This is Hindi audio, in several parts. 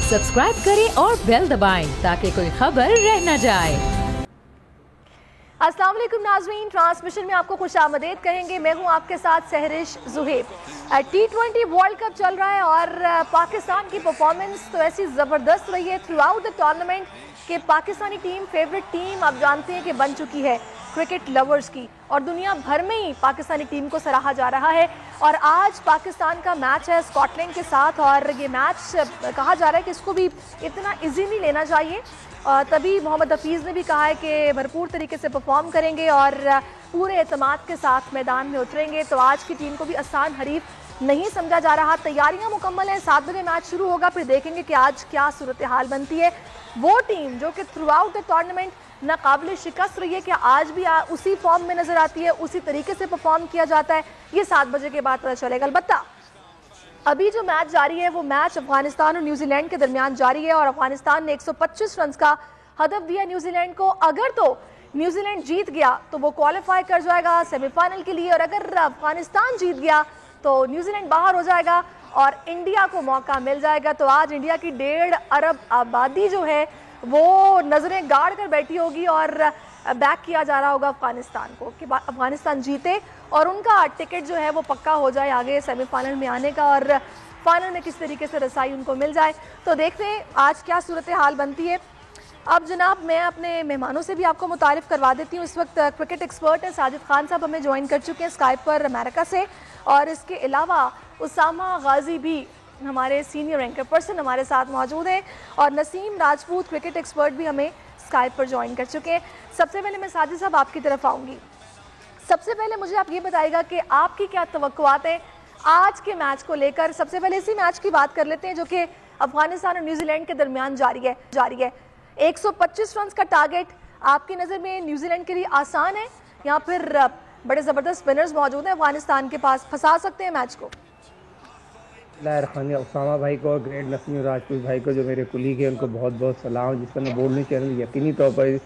सब्सक्राइब करें और बेल दबाएं ताकि कोई खबर रह न जाए। अस्सलाम वालेकुम नाज़रीन, ट्रांसमिशन में आपको खुशामदीद कहेंगे। मैं हूं आपके साथ Sahrish Zuheb. T20 world cup चल रहा है और पाकिस्तान की परफॉर्मेंस तो ऐसी ज़बरदस्त रही है थ्रू आउट द टूर्नामेंट कि पाकिस्तानी टीम फेवरेट टीम आप जानते हैं कि बन चुकी है क्रिकेट लवर्स की, और दुनिया भर में ही पाकिस्तानी टीम को सराहा जा रहा है। और आज पाकिस्तान का मैच है स्कॉटलैंड के साथ, और ये मैच कहा जा रहा है कि इसको भी इतना ईजी नहीं लेना चाहिए। तभी मोहम्मद हफीज़ ने भी कहा है कि भरपूर तरीके से परफॉर्म करेंगे और पूरे एतमाद के साथ मैदान में उतरेंगे। तो आज की टीम को भी आसान हरीफ नहीं समझा जा रहा। तैयारियां मुकम्मल हैं, 7 बजे मैच शुरू होगा, फिर देखेंगे कि आज क्या सूरत हाल बनती है। वो टीम जो कि थ्रू आउट द टूर्नामेंट नाकाबिल शिकस्त रही है, कि आज भी उसी फॉर्म में नजर आती है, उसी तरीके से परफॉर्म किया जाता है, ये 7 बजे के बाद पता चलेगा। अलबत्ता अभी जो मैच जारी है वो मैच अफगानिस्तान और न्यूजीलैंड के दरमियान जारी है, और अफगानिस्तान ने 125 रन का हदफ दिया न्यूजीलैंड को। अगर तो न्यूजीलैंड जीत गया तो वो क्वालिफाई कर जाएगा सेमीफाइनल के लिए, और अगर अफगानिस्तान जीत गया तो न्यूजीलैंड बाहर हो जाएगा और इंडिया को मौका मिल जाएगा। तो आज इंडिया की 1.5 अरब आबादी जो है वो नजरें गाड़ कर बैठी होगी और बैक किया जा रहा होगा अफगानिस्तान को कि अफगानिस्तान जीते और उनका टिकट जो है वो पक्का हो जाए आगे सेमीफाइनल में आने का, और फाइनल में किस तरीके से रसाई उनको मिल जाए। तो देखते हैं आज क्या सूरत हाल बनती है। अब जनाब मैं अपने मेहमानों से भी आपको मुतारिफ करवा देती हूँ। इस वक्त क्रिकेट एक्सपर्ट है साजिद खान साहब हमें ज्वाइन कर चुके हैं स्काइप पर अमेरिका से, और इसके अलावा उसामा गाजी भी हमारे सीनियर एंकर पर्सन हमारे साथ मौजूद हैं, और नसीम राजपूत क्रिकेट एक्सपर्ट भी हमें स्काइप पर ज्वाइन कर चुके हैं। सबसे पहले मैं साजिद साहब आपकी तरफ आऊँगी। सबसे पहले मुझे आप ये बताइएगा कि आपकी क्या तवक्कुआत है आज के मैच को लेकर। सबसे पहले इसी मैच की बात कर लेते हैं जो कि अफगानिस्तान और न्यूजीलैंड के दरमियान जारी है। 125 रन का टारगेट आपकी नज़र में न्यूजीलैंड के लिए आसान है, या फिर बड़े ज़बरदस्त स्पिनर्स मौजूद हैं अफगानिस्तान के पास, फंसा सकते हैं मैच को? उसामा भाई को और ग्रेट नसीम राजपूत भाई को जो मेरे कुलीग हैं उनको बहुत बहुत सलाम, जिसका मैं बोलने चैनल यकीनी तौर पर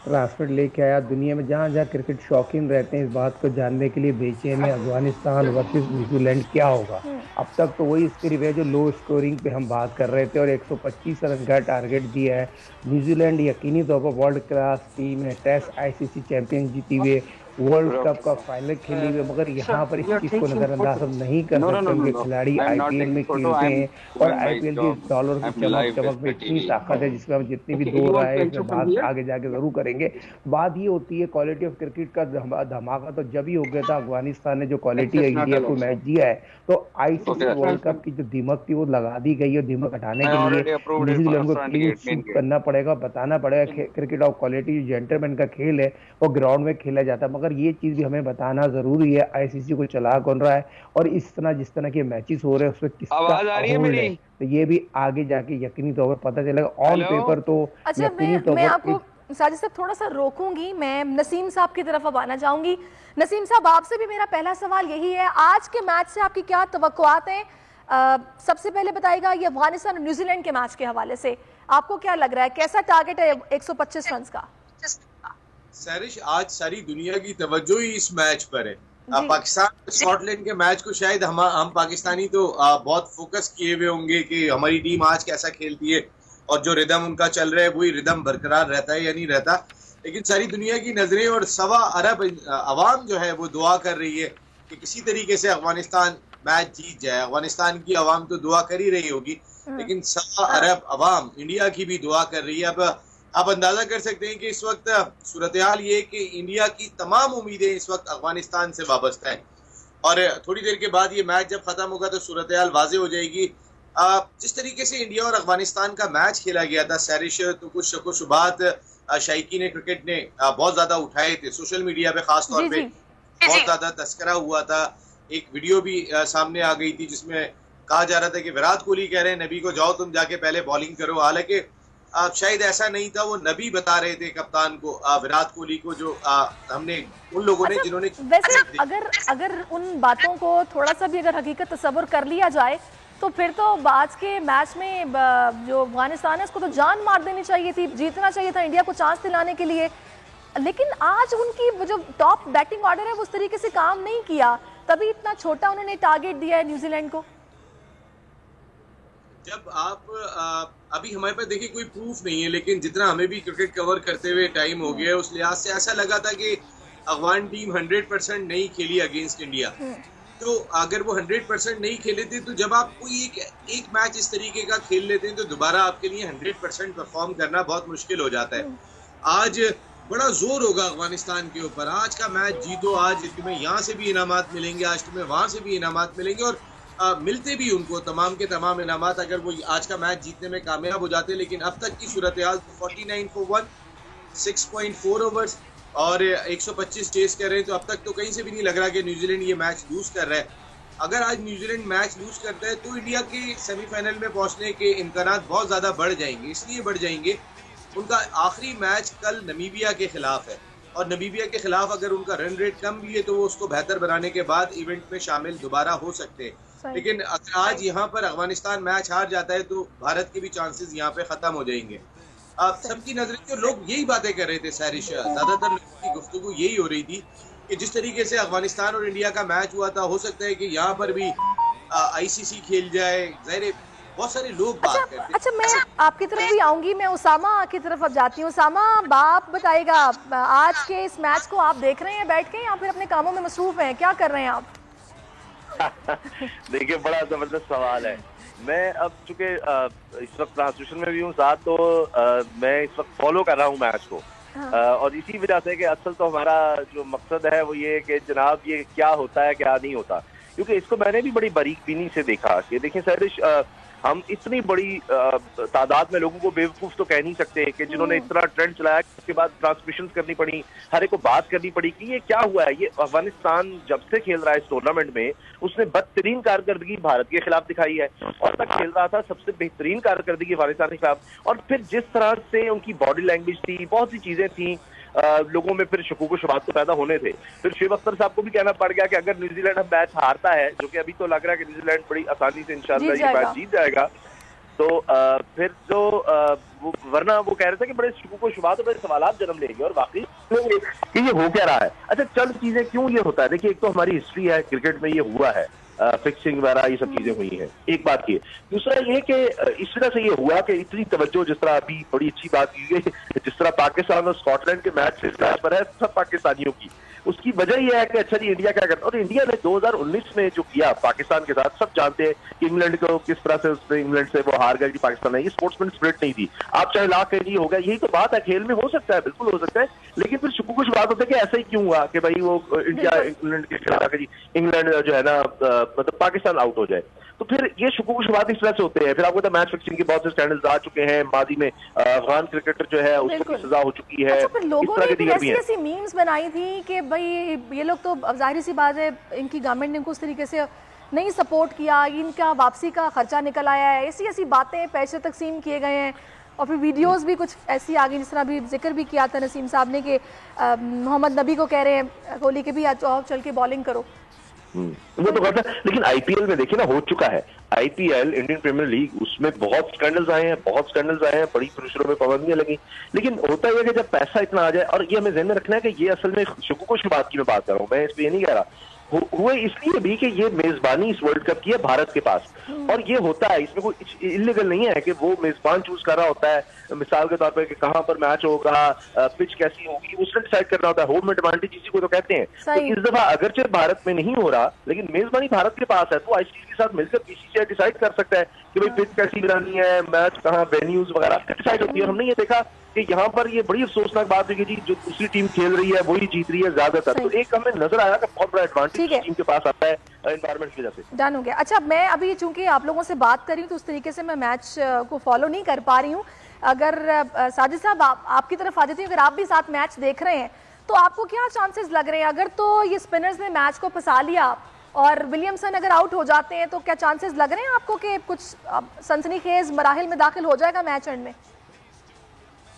ट्रांसफर लेके आया। दुनिया में जहाँ जहाँ क्रिकेट शौकीन रहते हैं इस बात को जानने के लिए बेचैन है अफगानिस्तान वर्सेस न्यूजीलैंड क्या होगा। अब तक तो वही स्क्रिप्ट है जो लो स्कोरिंग पे हम बात कर रहे थे, और 125 रन का टारगेट दिया है। न्यूजीलैंड यकीनी तौर पर वर्ल्ड क्लास टीम है, टेस्ट आईसीसी चैंपियन जीती हुई, वर्ल्ड कप का फाइनल खेली हुई, मगर यहाँ पर इस चीज़ को नज़रअंदाज हम नहीं कर सकते। उनके खिलाड़ी आईपीएल में खेलते हैं और आईपीएल के डॉलर की चमक में इतनी ताकत है जिसमें हम जितनी भी दो राय इसमें बात आगे जाके जरूर करेंगे। बात ये होती है क्वालिटी ऑफ क्रिकेट का धमाका तो जब ही हो गया था अफगानिस्तान ने जो क्वालिटी इंडिया को मैच दिया है, तो आईसीसी वर्ल्ड कप की जो दिमक थी वो लगा दी गई है। दिमक हटाने के लिए न्यूजीलैंड को क्लीन स्वीप करना पड़ेगा, बताना पड़ेगा क्रिकेट ऑफ क्वालिटी जेंटलमैन का खेल है वो ग्राउंड में खेला जाता है। मगर ये चीज भी हमें बताना जरूरी है आईसीसी को चला कौन रहा है, और इस तरह जिस तरह के मैचेस हो रहे हैं उसमें किसका होल्ड है, तो ये भी आगे जाके यकीनी तौर पर पता चलेगा। ऑन पेपर तो अच्छा, मैं आपको साजिद साहब थोड़ा सा रोकूंगी, मैं नसीम साहब की तरफ अब आना चाहूंगी। नसीम साहब आपसे भी मेरा पहला सवाल यही है, आज के मैच से आपकी क्या तवक्कुआत हैं? सबसे पहले बताइएगा ये अफगानिस्तान और न्यूजीलैंड के मैच के हवाले से आपको क्या लग रहा है, कैसा टारगेट है 125 रन का? सरिश, आज सारी दुनिया की तवज्जो ही इस मैच पर है। पाकिस्तान स्कॉटलैंड के मैच को शायद हम पाकिस्तानी तो बहुत फोकस किए हुए होंगे कि हमारी टीम आज कैसा खेलती है, और जो रिदम उनका चल रहा है वही रिदम बरकरार रहता है या नहीं रहता। लेकिन सारी दुनिया की नजरें और 1.25 अरब अवाम जो है वो दुआ कर रही है कि किसी तरीके से अफगानिस्तान मैच जीत जाए। अफगानिस्तान की अवाम तो दुआ कर ही रही होगी, लेकिन 1.25 अरब अवाम इंडिया की भी दुआ कर रही है। अब आप अंदाजा कर सकते हैं कि इस वक्त सूरत हाल ये कि इंडिया की तमाम उम्मीदें इस वक्त अफगानिस्तान से वाबस्ता है, और थोड़ी देर के बाद ये मैच जब खत्म होगा तो सूरत हाल वाजे हो जाएगी। जिस तरीके से इंडिया और अफगानिस्तान का मैच खेला गया था सैरिश, तो कुछ शक शुबात शायकीन क्रिकेट ने बहुत ज्यादा उठाए थे सोशल मीडिया पे, खास तौर पे बहुत ज्यादा तस्करा हुआ था। एक वीडियो भी सामने आ गई थी जिसमें कहा जा रहा था कि विराट कोहली कह रहे हैं नबी को जाओ तुम जाके पहले बॉलिंग करो। हालांकि शायद ऐसा नहीं था, वो नबी बता रहे थे कप्तान को, विराट कोहली को, जो हमने उन लोगों ने जिन्होंने वैसे अगर उन बातों को थोड़ा सा भी अगर हकीकत तस्वर कर लिया जाए तो फिर तो आज के मैच में जो अफगानिस्तान है उसको तो जान मार देनी चाहिए थी, जीतना चाहिए था इंडिया को चांस दिलाने के लिए। लेकिन आज उनकी जो टॉप बैटिंग ऑर्डर है वो उस तरीके से काम नहीं किया, तभी इतना छोटा उन्होंने टारगेट दिया है न्यूजीलैंड को। जब आप अभी हमारे पास देखिए कोई प्रूफ नहीं है, लेकिन जितना हमें भी क्रिकेट कवर करते हुए टाइम हो गया है, उस लिहाज से ऐसा लगा था कि अफगान टीम 100% नहीं खेली अगेंस्ट इंडिया। तो अगर वो 100% नहीं खेले थे, तो जब आप कोई एक मैच इस तरीके का खेल लेते हैं तो दोबारा आपके लिए 100% परफॉर्म करना बहुत मुश्किल हो जाता है। आज बड़ा जोर होगा अफगानिस्तान के ऊपर, आज का मैच जीतो, आज तुम्हें यहाँ से भी इनामात मिलेंगे, आज तुम्हें वहां से भी इनामात मिलेंगे, और मिलते भी उनको तमाम के तमाम इनामात अगर वो आज का मैच जीतने में कामयाब हो जाते। लेकिन अब तक की सूरत हाल 49 for 1, 6.4 ओवर्स और 125 चेस कर रहे हैं, तो अब तक तो कहीं से भी नहीं लग रहा कि न्यूजीलैंड ये मैच लूज कर रहा है। अगर आज न्यूजीलैंड मैच लूज करता है तो इंडिया के सेमीफाइनल में पहुंचने के इम्कान बहुत ज्यादा बढ़ जाएंगे। इसलिए बढ़ जाएंगे, उनका आखिरी मैच कल नमीबिया के खिलाफ है, और नमीबिया के खिलाफ अगर उनका रन रेट कम भी है तो वो उसको बेहतर बनाने के बाद इवेंट में शामिल दोबारा हो सकते हैं। लेकिन अगर आज यहाँ पर अफगानिस्तान मैच हार जाता है तो भारत के भी चांसेस यहाँ पे खत्म हो जाएंगे। अब सबकी नजर जो लोग यही बातें कर रहे थे सैरिश, ज्यादातर लोगों की गुफ्तगू यही हो रही थी कि जिस तरीके से अफगानिस्तान और इंडिया का मैच हुआ था, हो सकता है कि यहाँ पर भी आईसीसी खेल जाए। ज़ाहिर बहुत सारे लोग बात करते हैं। अच्छा, मैं आपकी तरफ भी आऊंगी, मैं उसामा की तरफ अब जाती हूँ। उसामा, आप बताइएगा, आज के इस मैच को आप देख रहे हैं बैठ के या फिर अपने कामों में मसरूफ हैं, क्या कर रहे हैं आप? देखिए, बड़ा जबरदस्त सवाल है। मैं अब चूंकि इस वक्त ट्रांसमिशन में भी हूँ साथ, तो मैं इस वक्त फॉलो कर रहा हूँ मैच को। और इसी वजह से कि असल तो हमारा जो मकसद है वो ये कि जनाब ये क्या होता है क्या नहीं होता, क्योंकि इसको मैंने भी बड़ी बारीकबीनी से देखा कि देखिए सैरिश, हम इतनी बड़ी तादाद में लोगों को बेवकूफ तो कह नहीं सकते कि जिन्होंने इतना ट्रेंड चलाया, उसके बाद ट्रांसमिशन करनी पड़ी, हर एक को बात करनी पड़ी कि ये क्या हुआ है। ये अफगानिस्तान जब से खेल रहा है इस टूर्नामेंट में, उसने बदतरीन कारकर्दगी भारत के खिलाफ दिखाई है, और तक खेल रहा था सबसे बेहतरीन कारकर्दगी अफगानिस्तान के खिलाफ। और फिर जिस तरह से उनकी बॉडी लैंग्वेज थी, बहुत सी चीजें थी, लोगों में फिर शकूक शुबात तो पैदा होने थे। फिर शुएब अख्तर साहब को भी कहना पड़ गया कि अगर न्यूजीलैंड अब मैच हारता है, जो कि अभी तो लग रहा है कि न्यूजीलैंड बड़ी आसानी से इंशाल्लाह ये मैच जीत जाएगा, तो फिर जो वरना वो कह रहे थे कि बड़े शकूक शुबात और बड़े सवालात जन्म लेंगे, और वाकई कि ये हो क्या रहा है। अच्छा, चंद चीजें क्यों ये होता है, देखिए एक तो हमारी हिस्ट्री है, क्रिकेट में ये हुआ है, फिक्सिंग वगैरह ये सब चीजें हुई हैं, एक बात ये। दूसरा ये कि इस वजह से ये हुआ कि इतनी तवज्जो, जिस तरह अभी बड़ी अच्छी बात की गई, जिस तरह पाकिस्तान और स्कॉटलैंड के मैच पर है सब पाकिस्तानियों की, उसकी वजह यह है कि अच्छा जी इंडिया क्या करता है। और इंडिया ने 2019 में जो किया पाकिस्तान के साथ, सब जानते हैं कि इंग्लैंड को किस तरह से उसने इंग्लैंड से वो हार गया कि पाकिस्तान है, ये स्पोर्ट्समैन स्पिरिट नहीं थी। आप चाहे लाख कहिए हो गया, यही तो बात है, खेल में हो सकता है, बिल्कुल हो सकता है, लेकिन फिर कुछ बात होता है कि ऐसा ही क्यों हुआ कि भाई वो इंडिया इंग्लैंड के खिलाफ इंग्लैंड जो है ना मतलब पाकिस्तान आउट हो जाए। तो फिर ये शुकुर शुबात इस तरह से होते हैं। फिर आपको मैच फिक्सिंग के बहुत से स्कैंडल्स आ चुके हैं, मादी में अफगान क्रिकेटर जो है उसको सजा हो चुकी है। अच्छा, लोगों ने भी ऐसी मीम्स बनाई थी कि भाई ये लोग तो जाहिर सी बात है, इनकी गवर्नमेंट ने इनको उस तरीके से नहीं सपोर्ट किया, इनका वापसी का खर्चा निकल आया है, ऐसी बातें, पैसे तकसीम किए गए हैं। और फिर वीडियोस भी कुछ ऐसी आ गई, जिस तरह भी जिक्र भी किया था नसीम साहब ने कि मोहम्मद नबी को कह रहे हैं कोहली के भी आओ चल के बॉलिंग करो। वो तो करता है, लेकिन आईपीएल में देखिए ना हो चुका है, आईपीएल इंडियन प्रीमियर लीग, उसमें बहुत स्कैंडल्स आए हैं, बड़ी पुरुषों में पाबंदियां लगी। लेकिन होता यह है कि जब पैसा इतना आ जाए, और ये हमें ध्यान में रखना है कि ये असल में शुकुर शुबात की मैं बात कर रहा हूँ, मैं इस पर ये नहीं कह रहा, हुए इसलिए भी कि ये मेजबानी इस वर्ल्ड कप की है भारत के पास, और ये होता है, इसमें कोई इलीगल नहीं है कि वो मेजबान चूज कर रहा होता है, मिसाल के तौर पर कि कहां पर मैच होगा, पिच कैसी होगी, उसने डिसाइड करना होता है, होम एडवांटेज इसी को तो कहते हैं। तो इस दफा अगरचे भारत में नहीं हो रहा, लेकिन मेजबानी भारत के पास है, तो आईसीसी के साथ मिलकर बीसीसीआई डिसाइड कर सकता है कि भाई पिच कैसी बनानी है, मैच कहाँ, वेन्यूज वगैरह डिसाइड होती है। हमने ये देखा कि यहाँ पर ये बड़ी अफसोसनाक बात है कि जी जो दूसरी टीम खेल रही है वही जीत रही है ज्यादातर, तो एक हमें नजर आया कि बहुत बड़ा एडवांटेज टीम के पास आता है एनवायरमेंट की वजह से। डन हो गया। अच्छा, मैं अभी चूंकि आप लोगों से बात कर रही हूँ तो उस तरीके से मैं मैच को फॉलो नहीं कर पा रही हूँ। अगर साजिद साहब आपकी तरफ आ जाती हूँ, अगर आप भी साथ मैच देख रहे हैं तो आपको क्या चांसेस लग रहे हैं? अगर तो ये स्पिनर्स ने मैच को फंसा लिया और विलियमसन अगर आउट हो जाते हैं, तो क्या चांसेस लग रहे हैं आपको कि कुछ सनसनीखेज मराहिल में दाखिल हो जाएगा मैच एंड में?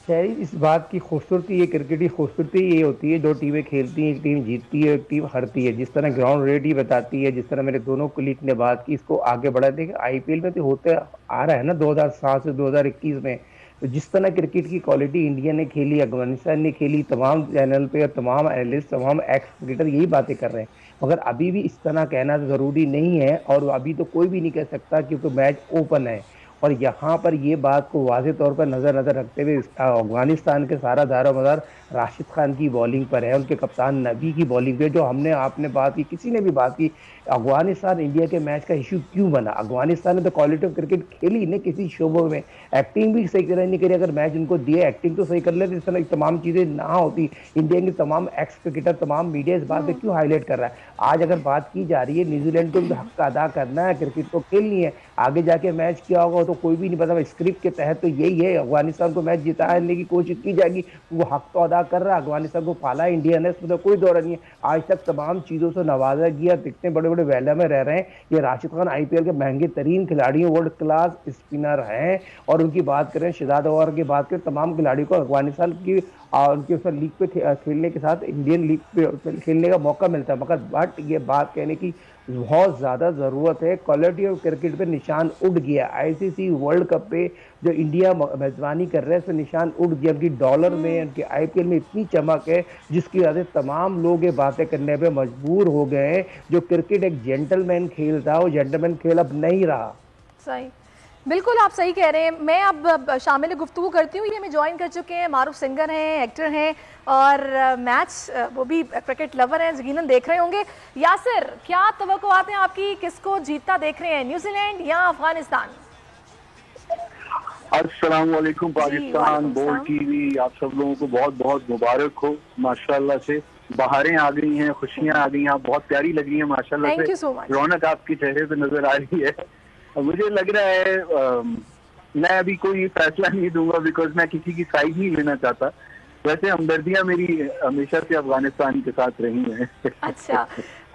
शहरी, इस बात की खूबसूरती, ये क्रिकेट की खूबसूरती ये होती है, दो टीमें खेलती हैं, एक टीम जीतती है, एक टीम हारती है। जिस तरह ग्राउंड रेट ही बताती है, जिस तरह मेरे दोनों कुलीग ने बात की, इसको आगे बढ़ा देंगे। आईपीएल में तो होते आ रहा है ना 2007 से 2021 में, तो जिस तरह क्रिकेट की क्वालिटी इंडिया ने खेली, अफगानिस्तान ने खेली, तमाम चैनल पे और तमाम एनालिस्ट, तमाम एक्स क्रिकेटर यही बातें कर रहे हैं। मगर अभी भी इस तरह कहना ज़रूरी नहीं है, और अभी तो कोई भी नहीं कह सकता क्योंकि मैच ओपन है। और यहाँ पर ये बात को वाज़े तौर पर नज़र रखते हुए अफगानिस्तान के सारा दारोमदार राशिद खान की बॉलिंग पर है, उनके कप्तान नबी की बॉलिंग पे। जो हमने आपने बात की, किसी ने भी बात की, अफगानिस्तान इंडिया के मैच का इशू क्यों बना? अफगानिस्तान ने तो क्वालिटी ऑफ क्रिकेट खेली ने किसी शोबों में, एक्टिंग भी सही तरह नहीं करी। अगर मैच उनको दिए, एक्टिंग तो सही कर लेते, इस तरह तमाम चीज़ें ना होती। इंडिया के तमाम एक्स क्रिकेटर, तमाम मीडिया इस बात पे क्यों हाईलाइट कर रहा है? आज अगर बात की जा रही है, न्यूजीलैंड को भी हक अदा करना है, क्रिकेट को खेलनी है, आगे जाके मैच क्या होगा तो कोई भी नहीं पता। स्क्रिप्ट के तहत तो यही है, अफगानिस्तान को मैच जिताने की कोशिश की जाएगी, वो हक तो अदा कर रहा है। अफगानिस्तान को पाला इंडिया ने, इसमें तो कोई दौर नहीं है। आज तक तमाम चीज़ों से नवाजा गया, कितने बड़े बड़े वैल्यू में रह रहे हैं। ये राशिद खान आईपीएल के महंगे तरीन खिलाड़ियों, वर्ल्ड क्लास स्पिनर हैं। और उनकी बात करें, शिदात अवार की बात करें, तमाम खिलाड़ियों को अफगानिस्तान की उनके उस लीग पे खेलने के साथ इंडियन लीग पे खेलने का मौका मिलता है। मगर बट ये बात कहने की बहुत ज़्यादा ज़रूरत है, क्वालिटी ऑफ क्रिकेट पे निशान उठ गया। आईसीसी वर्ल्ड कप पे जो इंडिया मेजबानी कर रहे हैं, इस पर निशान उठ गया। उनकी डॉलर में, उनके आईपीएल में इतनी चमक है जिसकी वजह से तमाम लोग ये बातें करने पे मजबूर हो गए हैं। जो क्रिकेट एक जेंटलमैन खेल था, वो जेंटलमैन खेल अब नहीं रहा। सही, बिल्कुल आप सही कह रहे हैं। मैं अब शामिल गुफ्तगू करती हूँ। ये हमें ज्वाइन कर चुके हैं, मारूफ सिंगर हैं, एक्टर हैं और मैच वो भी क्रिकेट लवर हैं, यकीनन देख रहे होंगे। यासिर, क्या तवक्कुआत हैं आपकी, किसको जीतता देख रहे हैं, न्यूजीलैंड या अफगानिस्तान? अस्सलाम वालेकुम पाकिस्तान, बोल टीवी आप सब लोगों को बहुत बहुत मुबारक हो। माशाल्लाह से बहारें आ गई हैं, खुशियां आ गई हैं, आप बहुत प्यारी लग रही हैं माशाल्लाह से। रौनक आपके चेहरे पे नजर आ रही है। मुझे लग रहा है मैं अभी कोई फैसला नहीं दूंगा, बिकॉज मैं किसी की साइड नहीं लेना चाहता। वैसे हमदर्दियां मेरी हमेशा से अफगानिस्तान के साथ रही हैं। अच्छा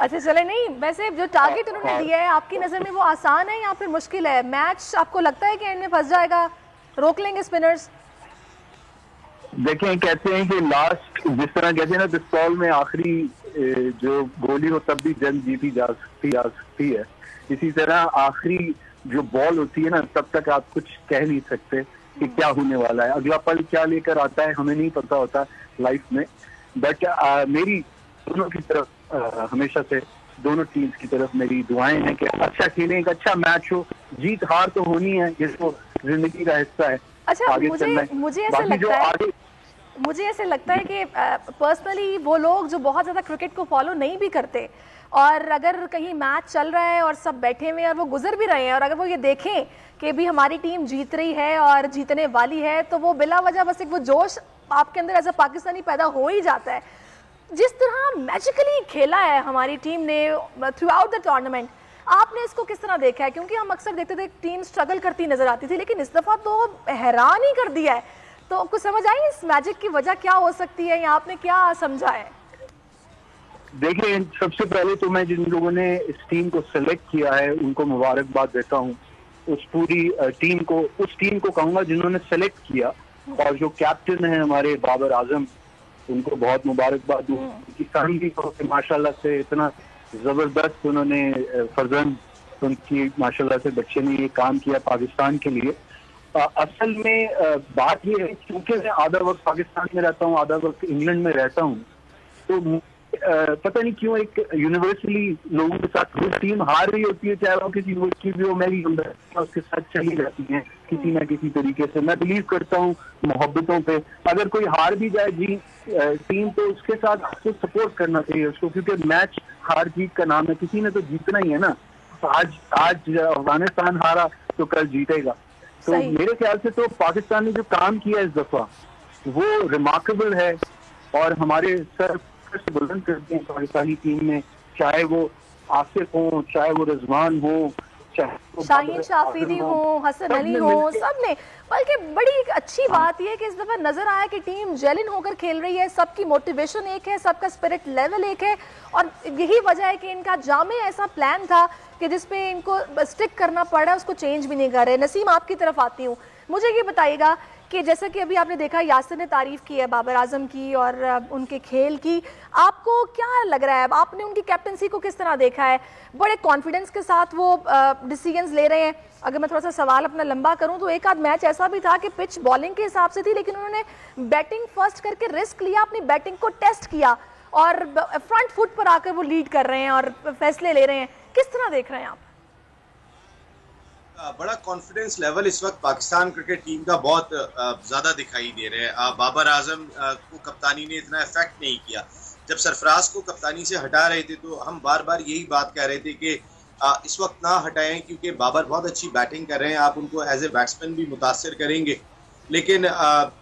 चले, नहीं वैसे जो टारगेट उन्होंने दिया है आपकी नजर में वो आसान है या फिर मुश्किल है? मैच आपको लगता है कि एंड में फंस जाएगा, रोक लेंगे स्पिनर्स? देखें, कहते हैं कि लास्ट, जिस तरह कहते हैं ना, पिस्तौल में आखिरी जो गोली हो तब भी जंग जीती जा सकती है। इसी तरह आखिरी जो बॉल होती है ना, तब तक आप कुछ कह नहीं सकते कि क्या होने वाला है, अगला पल क्या लेकर आता है, हमें नहीं पता होता लाइफ में। बट मेरी दोनों की तरफ हमेशा से दोनों टीम्स की तरफ मेरी दुआएं हैं कि अच्छा खेलें, एक अच्छा मैच हो। जीत हार तो होनी है, जिसको जिंदगी का हिस्सा है। अच्छा, मुझे ऐसे लगता है कि पर्सनली वो लोग जो बहुत ज़्यादा क्रिकेट को फॉलो नहीं भी करते और अगर कहीं मैच चल रहा है और सब बैठे हुए हैं और वो गुजर भी रहे हैं और अगर वो ये देखें कि भी हमारी टीम जीत रही है और जीतने वाली है, तो वो बिला वजह बस एक वो जोश आपके अंदर एज अ पाकिस्तानी पैदा हो ही जाता है। जिस तरह मैजिकली खेला है हमारी टीम ने थ्रू आउट द टूर्नामेंट, आपने इसको किस तरह देखा है? क्योंकि हम अक्सर देखते थे टीम स्ट्रगल करती नजर आती थी, लेकिन इस दफा तो हैरान ही कर दिया है। तो कुछ समझ आई इस मैजिक की वजह क्या हो सकती है या आपने क्या समझा है? देखिए, सबसे पहले तो मैं जिन लोगों ने इस टीम को सिलेक्ट किया है उनको मुबारकबाद देता हूँ। उस पूरी टीम को, उस टीम को कहूँगा जिन्होंने सेलेक्ट किया, और जो कैप्टन है हमारे बाबर आजम, उनको बहुत मुबारकबाद दूँ। पाकिस्तानी को माशाल्लाह से इतना जबरदस्त उन्होंने फर्जन, उनकी माशाल्लाह से बच्चे ने ये काम किया पाकिस्तान के लिए। असल में बात ये है, क्योंकि मैं आधा वक्त पाकिस्तान में रहता हूँ, आधा वक्त इंग्लैंड में रहता हूँ, तो पता नहीं क्यों एक यूनिवर्सली लोगों के साथ जो टीम हार रही होती है, चाहे वो किसी मुल्क की भी हो, मेरी उसके साथ चली जाती है किसी ना किसी तरीके से। मैं बिलीव करता हूँ मोहब्बतों पे। अगर कोई हार भी जाए टीम, तो उसके साथ आपको सपोर्ट करना चाहिए उसको, क्योंकि मैच हार जीत का नाम है, किसी ने तो जीतना ही है ना। आज अफगानिस्तान हारा तो कल जीतेगा। तो मेरे ख्याल से तो पाकिस्तान ने जो काम किया इस दफा वो रिमार्केबल है, और हमारे सर बुलंद करते हैं पाकिस्तानी टीम में, चाहे वो आसिफ हो, चाहे वो रिजवान हो, चाहे शाहीन शाफिदी हो, हसन अली हो, सब ने। बल्कि बड़ी अच्छी बात यह है कि इस दफा नजर आया कि टीम जेलिन होकर खेल रही है, सबकी मोटिवेशन एक है, सबका स्पिरिट लेवल एक है, और यही वजह है कि इनका जामे ऐसा प्लान था कि जिसपे इनको स्टिक करना पड़ा, उसको चेंज भी नहीं कर रहे। नसीम, आपकी तरफ आती हूँ, मुझे ये बताइएगा कि जैसे कि अभी आपने देखा यासिर ने तारीफ की है बाबर आजम की और उनके खेल की, आपको क्या लग रहा है? आपने उनकी कैप्टनसी को किस तरह देखा है? बड़े कॉन्फिडेंस के साथ वो डिसीजंस ले रहे हैं। अगर मैं थोड़ा सा सवाल अपना लंबा करूं तो एक आध मैच ऐसा भी था कि पिच बॉलिंग के हिसाब से थी, लेकिन उन्होंने बैटिंग फर्स्ट करके रिस्क लिया, अपनी बैटिंग को टेस्ट किया और फ्रंट फुट पर आकर वो लीड कर रहे हैं और फैसले ले रहे हैं। किस तरह देख रहे हैं आप? बड़ा कॉन्फिडेंस लेवल इस वक्त पाकिस्तान क्रिकेट टीम का बहुत ज्यादा दिखाई दे रहे हैं। बाबर आजम को कप्तानी ने इतना इफेक्ट नहीं किया। जब सरफराज को कप्तानी से हटा रहे थे तो हम बार बार यही बात कह रहे थे कि इस वक्त ना हटाएं, क्योंकि बाबर बहुत अच्छी बैटिंग कर रहे हैं, आप उनको एज ए बैट्समैन भी मुतासर करेंगे। लेकिन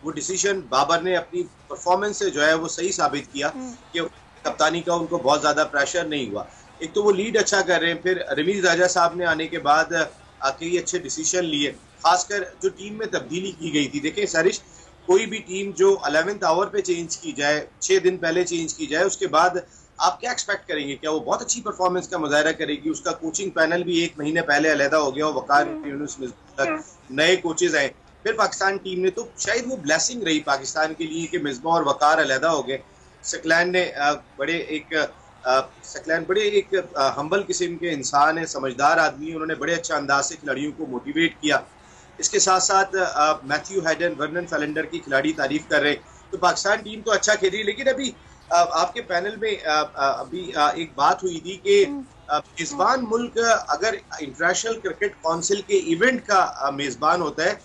वो डिसीजन बाबर ने अपनी परफॉर्मेंस से जो है वो सही साबित किया कि कप्तानी का उनको बहुत ज्यादा प्रेशर नहीं हुआ। एक तो वो लीड अच्छा कर रहे हैं, फिर रमीज राजा साहब ने आने के बाद कई अच्छे डिसीजन लिए, खासकर जो टीम में तब्दीली की गई थी। देखिए सरिश, कोई भी टीम जो 11th आवर पे चेंज की जाए, 6 दिन पहले चेंज की जाए, उसके बाद आप क्या एक्सपेक्ट करेंगे? क्या वो बहुत अच्छी परफॉर्मेंस का मुजाहरा करेगी? उसका कोचिंग पैनल भी 1 महीने पहले अलहदा हो गया, वकार यूनुस तक नए कोचेज आए। फिर पाकिस्तान टीम ने, तो शायद वो ब्लेसिंग रही पाकिस्तान के लिए कि मिसबा और वकार अलहदा हो गए। सकलैन ने सकलैन बड़े एक हम्बल किस्म के इंसान है, समझदार आदमी, उन्होंने बड़े अच्छे अंदाज से खिलाड़ियों को मोटिवेट किया। इसके साथ साथ मैथ्यू हैडन, वर्नन फैलेंडर की खिलाड़ी तारीफ कर रहे। तो पाकिस्तान टीम तो अच्छा खेल रही है, लेकिन अभी आपके पैनल में अभी एक बात हुई थी कि मेजबान मुल्क अगर इंटरनेशनल क्रिकेट काउंसिल के इवेंट का मेजबान होता है,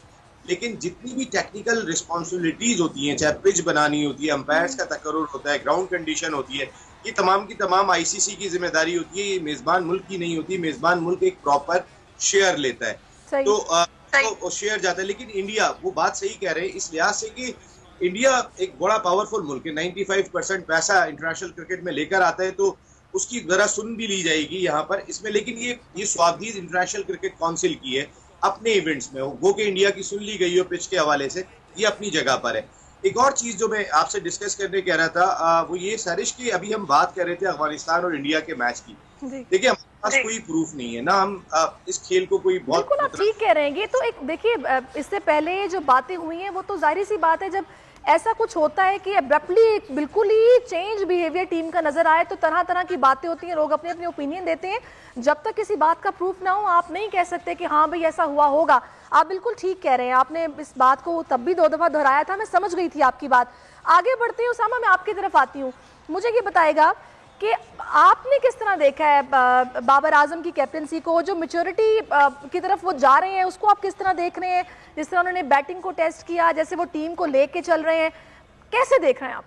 लेकिन जितनी भी टेक्निकल रिस्पॉन्सिबिलिटीज होती हैं, चाहे पिच बनानी होती है, अंपायर्स का तकर्रुर होता है, ग्राउंड कंडीशन होती है, ये तमाम की तमाम आईसीसी की जिम्मेदारी होती है, ये मेजबान मुल्क की नहीं होती। मेजबान मुल्क एक प्रॉपर शेयर लेता है, तो शेयर जाता है। लेकिन इंडिया, वो बात सही कह रहे हैं इस लिहाज से कि इंडिया एक बड़ा पावरफुल मुल्क है, 95% पैसा इंटरनेशनल क्रिकेट में लेकर आता है, तो उसकी जरा सुन भी ली जाएगी यहाँ पर इसमें। लेकिन ये स्वाधीन इंटरनेशनल क्रिकेट काउंसिल की है, अपने इवेंट्स में वो कि इंडिया की सुन ली गई हो पिच के हवाले से, ये अपनी जगह पर है। एक और चीज जो मैं आपसे डिस्कस करने कह रहा था वो ये सरिश की, अभी हम बात कर रहे थे अफगानिस्तान और इंडिया के मैच की। देखिए हमारे पास कोई प्रूफ नहीं है ना, हम इस खेल को कोई बहुत बिल्कुल आप ठीक कह रहे हैं। ये तो एक देखिए, इससे पहले जो बातें हुई हैं वो तो जाहिर सी बात है, जब ऐसा कुछ होता है कि अब्रप्टली बिल्कुल ही चेंज बिहेवियर टीम का नजर आए तो तरह तरह की बातें होती हैं, लोग अपने अपने ओपिनियन देते हैं। जब तक किसी बात का प्रूफ ना हो आप नहीं कह सकते कि हाँ भाई ऐसा हुआ होगा। आप बिल्कुल ठीक कह रहे हैं, आपने इस बात को तब भी 2 दफा दोहराया था, मैं समझ गई थी आपकी बात। आगे बढ़ते हैं उसामा, मैं आपकी तरफ आती हूँ। मुझे ये बताएगा कि आपने किस तरह देखा है बाबर आजम की कैप्टनसी को, जो मैच्योरिटी की तरफ वो जा रहे हैं उसको आप किस तरह देख रहे हैं? जिस तरह उन्होंने बैटिंग को टेस्ट किया, जैसे वो टीम को लेके चल रहे हैं, कैसे देख रहे हैं आप?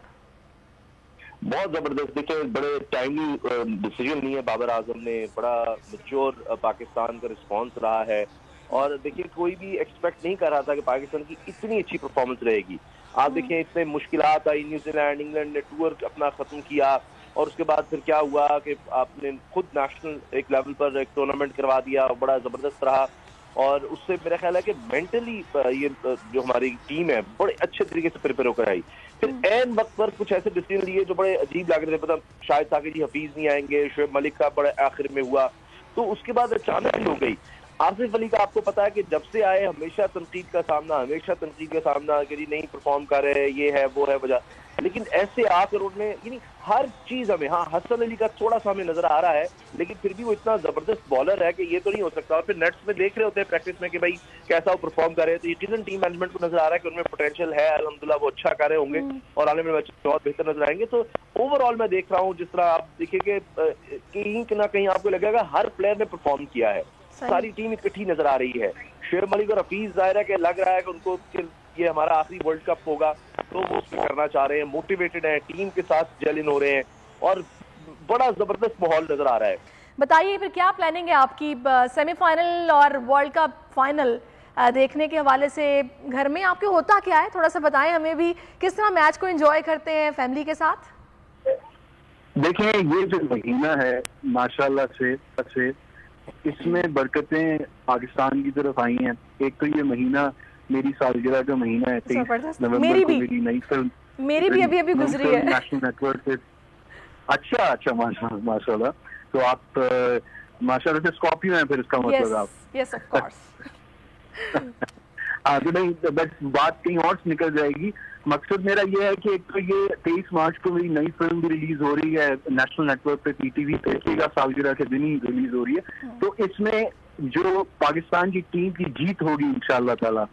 बहुत जबरदस्त। देखिए बड़े टाइमली डिसीजन लिए बाबर आजम ने, बड़ा मैच्योर पाकिस्तान का रिस्पांस रहा है। और देखिए कोई भी एक्सपेक्ट नहीं कर रहा था कि पाकिस्तान की इतनी अच्छी परफॉर्मेंस रहेगी। आप देखिए इतने मुश्किलात आई, न्यूजीलैंड इंग्लैंड ने टूर अपना खत्म किया और उसके बाद फिर क्या हुआ कि आपने खुद नेशनल एक लेवल पर एक टूर्नामेंट करवा दिया, बड़ा जबरदस्त रहा। और उससे मेरा ख्याल है कि मेंटली ये जो हमारी टीम है बड़े अच्छे तरीके से प्रिपेयर होकर आई। फिर एन वक्त पर कुछ ऐसे डिसीजन लिए जो बड़े अजीब लग रहे थे, पता शायद था कि जी हफीज नहीं आएंगे, शोएब मलिक का बड़े आखिर में हुआ, तो उसके बाद अचानक ही हो गई। आसिफ अली का आपको पता है कि जब से आए हमेशा तनकीद का सामना कि जी नहीं परफॉर्म कर रहे, ये है वो है वजह। लेकिन ऐसे आकर उन्होंने यानी हर चीज हमें, हाँ हसन अली का थोड़ा सा हमें नजर आ रहा है, लेकिन फिर भी वो इतना जबरदस्त बॉलर है कि ये तो नहीं हो सकता। और फिर नेट्स में देख रहे होते हैं प्रैक्टिस में कि भाई कैसा वो परफॉर्म कर रहे हैं, तो यकीनन टीम मैनेजमेंट को नजर आ रहा है कि उनमें पोटेंशियल है, अल्हम्दुलिल्लाह वो अच्छा कर रहे होंगे और आने वाले मैच बहुत बेहतर नजर आएंगे। तो ओवरऑल मैं देख रहा हूँ जिस तरह आप देखिए कहीं ना कहीं आपको लगेगा हर प्लेयर ने परफॉर्म किया है, सारी टीम इकट्ठी नजर आ रही है। शोएब मलिक और हफीज जाहिर है कि लग रहा है कि उनको ये हमारा आखिरी वर्ल्ड कप होगा तो वो उसमें करना चाह रहे हैं, मोटिवेटेड है, टीम के साथ जेल इन हो रहे हैं और बड़ा जबरदस्त माहौल नजर आ रहा है। बताइए फिर क्या प्लानिंग है आपकी सेमीफाइनल और वर्ल्ड कप फाइनल देखने के हवाले से? घर में आपके होता क्या है, थोड़ा सा बताएं हमें भी, किस तरह मैच को एंजॉय करते हैं फैमिली के साथ? देखिए ये जो महीना है माशाल्लाह से इसमें बरकतें पाकिस्तान की तरफ आई हैं। एक तो ये महीना मेरी सालगिरह का महीना है, 23 नवंबर को मेरी नई फिल्म मेरी भी अभी गुजरी है नेशनल नेटवर्क पे। अच्छा माशाल्लाह। तो आप माशाल्लाह से स्कॉर्पियो हैं फिर, इसका मतलब आप यस ऑफ कोर्स। हाँ तो नहीं, बस बात कहीं और निकल जाएगी। मकसद मेरा ये है कि एक तो ये 23 मार्च को मेरी नई फिल्म भी रिलीज हो रही है नेशनल नेटवर्क पे, पीटीवी पे सालगिरह के दिन ही रिलीज हो रही है। तो इसमें जो पाकिस्तान की टीम की जीत होगी इंशाअल्लाह ताला,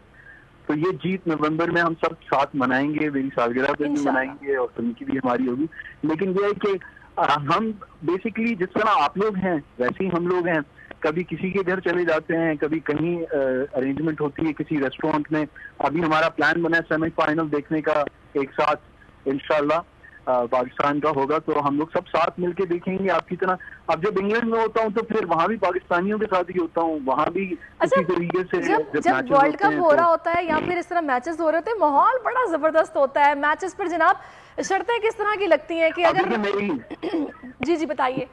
तो ये जीत नवंबर में हम सब साथ मनाएंगे, मेरी सालगिरह पे भी मनाएंगे और फिल्म की भी हमारी होगी। लेकिन ये है कि हम बेसिकली जिस तरह आप लोग हैं वैसे ही हम लोग हैं, कभी किसी के घर चले जाते हैं, कभी कहीं अरेंजमेंट होती है किसी रेस्टोरेंट में। अभी हमारा प्लान बना है सेमीफाइनल देखने का एक साथ, इंशाल्लाह पाकिस्तान का होगा तो हम लोग सब साथ मिलके देखेंगे आपकी तरह। अब जब इंग्लैंड में होता हूँ तो फिर वहाँ भी पाकिस्तानियों के साथ ही होता हूँ, वहाँ भी इसी तरीके से जब वर्ल्ड कप हो रहा होता है या फिर इस तरह मैचेस हो रहे होते हैं, माहौल बड़ा जबरदस्त होता है मैचेस पर। जनाब, शर्तें किस तरह की लगती हैं कि अगर जी जी बताइए।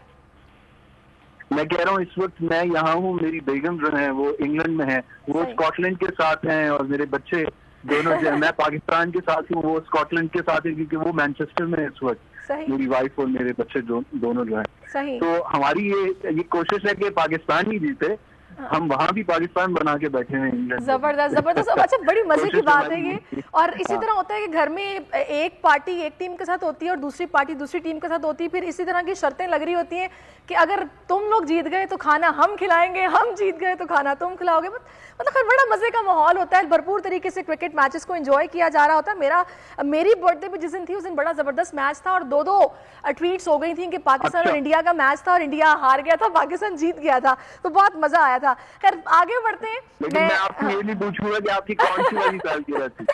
मैं कह रहा हूँ इस वक्त मैं यहाँ हूँ, मेरी बेगम जो है वो इंग्लैंड में है, वो स्कॉटलैंड के साथ हैं, और मेरे बच्चे दोनों जो है, मैं पाकिस्तान के साथ हूँ, वो स्कॉटलैंड के साथ है, क्योंकि वो मैनचेस्टर में है इस वक्त, मेरी वाइफ और मेरे बच्चे दोनों जो है। तो हमारी ये कोशिश है कि पाकिस्तान ही जीते, हम वहाँ भी पाकिस्तान बना के बैठे हैं इंग्लैंड। जबरदस्त जबरदस्त। अच्छा, बड़ी मजे की बात है ये। और इसी तरह होता है कि घर में एक पार्टी एक टीम के साथ होती है और दूसरी पार्टी दूसरी टीम के साथ होती है, फिर इसी तरह की शर्तें लग रही होती हैं कि अगर तुम लोग जीत गए तो खाना हम खिलाएंगे, हम जीत गए तो खाना तुम खिलाओगे। मतलब खैर बड़ा मजे का माहौल होता है, भरपूर तरीके से क्रिकेट मैचेस को एंजॉय किया जा रहा होता है। मेरी बर्थडे भी जिस दिन थी उस दिन बड़ा जबरदस्त मैच था और दो ट्वीट्स हो गई थी कि पाकिस्तान और इंडिया का मैच था और इंडिया हार गया था, पाकिस्तान जीत गया था, तो बहुत मजा आया था। खैर आगे बढ़ते हैं। मैं आपको ये नहीं पूछूंगा कि आपकी कौन सी वाली सालगिरह थी।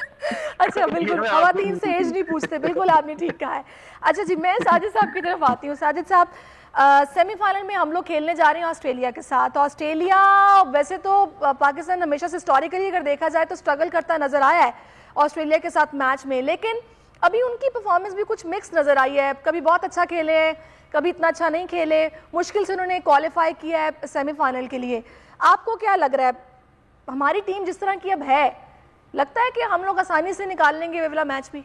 अच्छा, बिल्कुल, खवातीन से एज नहीं पूछते, बिल्कुल आपने ठीक कहा है। अच्छा जी, मैं साजिद साहब की तरफ आती हूँ। साजिद साहब, सेमीफाइनल में हम लोग खेलने जा रहे हैं ऑस्ट्रेलिया के साथ। ऑस्ट्रेलिया वैसे तो पाकिस्तान हमेशा से हिस्टोरिकली अगर देखा जाए तो स्ट्रगल करता नजर आया है ऑस्ट्रेलिया के साथ मैच में, लेकिन अभी उनकी परफॉर्मेंस भी कुछ मिक्स नजर आई है। कभी बहुत अच्छा खेले, कभी इतना अच्छा नहीं खेले, मुश्किल से उन्होंने क्वालिफाई किया है सेमीफाइनल के लिए। आपको क्या लग रहा है, हमारी टीम जिस तरह की अब है, लगता है कि हम लोग आसानी से निकाल लेंगे वे वाला मैच भी?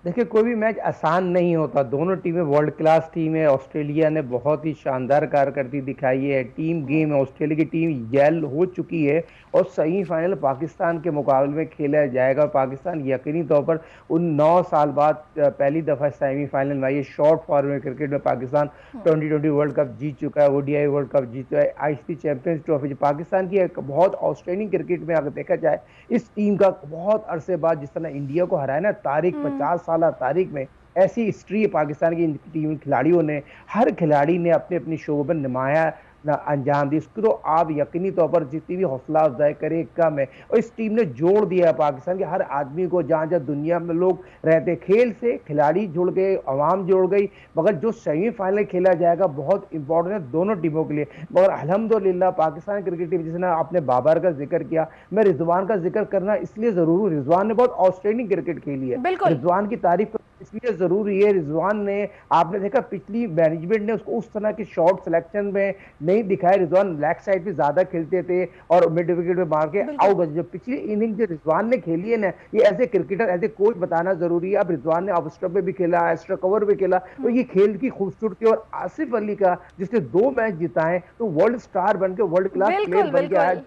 देखिए, कोई भी मैच आसान नहीं होता, दोनों टीमें वर्ल्ड क्लास टीम है। ऑस्ट्रेलिया ने बहुत ही शानदार कारकर्दगी दिखाई है, टीम गेम है, ऑस्ट्रेलिया की टीम जैल हो चुकी है और सेमीफाइनल पाकिस्तान के मुकाबले में खेला जाएगा। पाकिस्तान यकीनी तौर पर उन 9 साल बाद पहली दफ़ा सेमीफाइनल में आई है। शॉर्ट फॉर्मेट क्रिकेट में पाकिस्तान 2020 वर्ल्ड कप जीत चुका है, ODI वर्ल्ड कप जीत चुका है, ICC चैंपियंस ट्रॉफी। पाकिस्तान की एक बहुत आउटस्टैंडिंग क्रिकेट में अगर देखा जाए, इस टीम का बहुत अरसे बाद जिस तरह इंडिया को हराया ना, तारीख 50 साल तारीख में, ऐसी हिस्ट्री है पाकिस्तान की टीम खिलाड़ियों ने। हर खिलाड़ी ने अपने अपनी शोबे पर नुमाया अंजाम दी, उसको तो आप यकीनी तौर पर जितनी भी हौसला अफजाई करे कम है। और इस टीम ने जोड़ दिया है पाकिस्तान के हर आदमी को, जहाँ जहाँ दुनिया में लोग रहते। खेल से खिलाड़ी जुड़ गए, अवाम जुड़ गई, मगर जो सेमीफाइनल खेला जाएगा बहुत इंपॉर्टेंट है दोनों टीमों के लिए। मगर अल्हम्दुलिल्लाह पाकिस्तान क्रिकेट टीम, जिसने आपने बाबर का जिक्र किया, मैं रिजवान का जिक्र करना इसलिए जरूर हूँ, रिजवान ने बहुत आउटस्टैंडिंग क्रिकेट खेली है। रिजवान की तारीफ इसलिए जरूरी है, रिजवान ने, आपने देखा पिछली मैनेजमेंट ने उसको उस तरह की शॉट सिलेक्शन में नहीं दिखाया। रिजवान लेग साइड पे ज्यादा खेलते थे और मिड विकेट पे मार के आउट हो। जो पिछली इनिंग जो रिजवान ने खेली है ना, ये as a cricketer, as a coach बताना जरूरी है। अब रिजवान ने ऑफ स्टंप पे भी खेला, एक्स्ट्रा कवर भी खेला, तो ये खेल की खूबसूरती। और आसिफ अली का जिसने 2 मैच जिताए, तो वर्ल्ड स्टार बन के, वर्ल्ड क्लास प्लेयर बन गया है।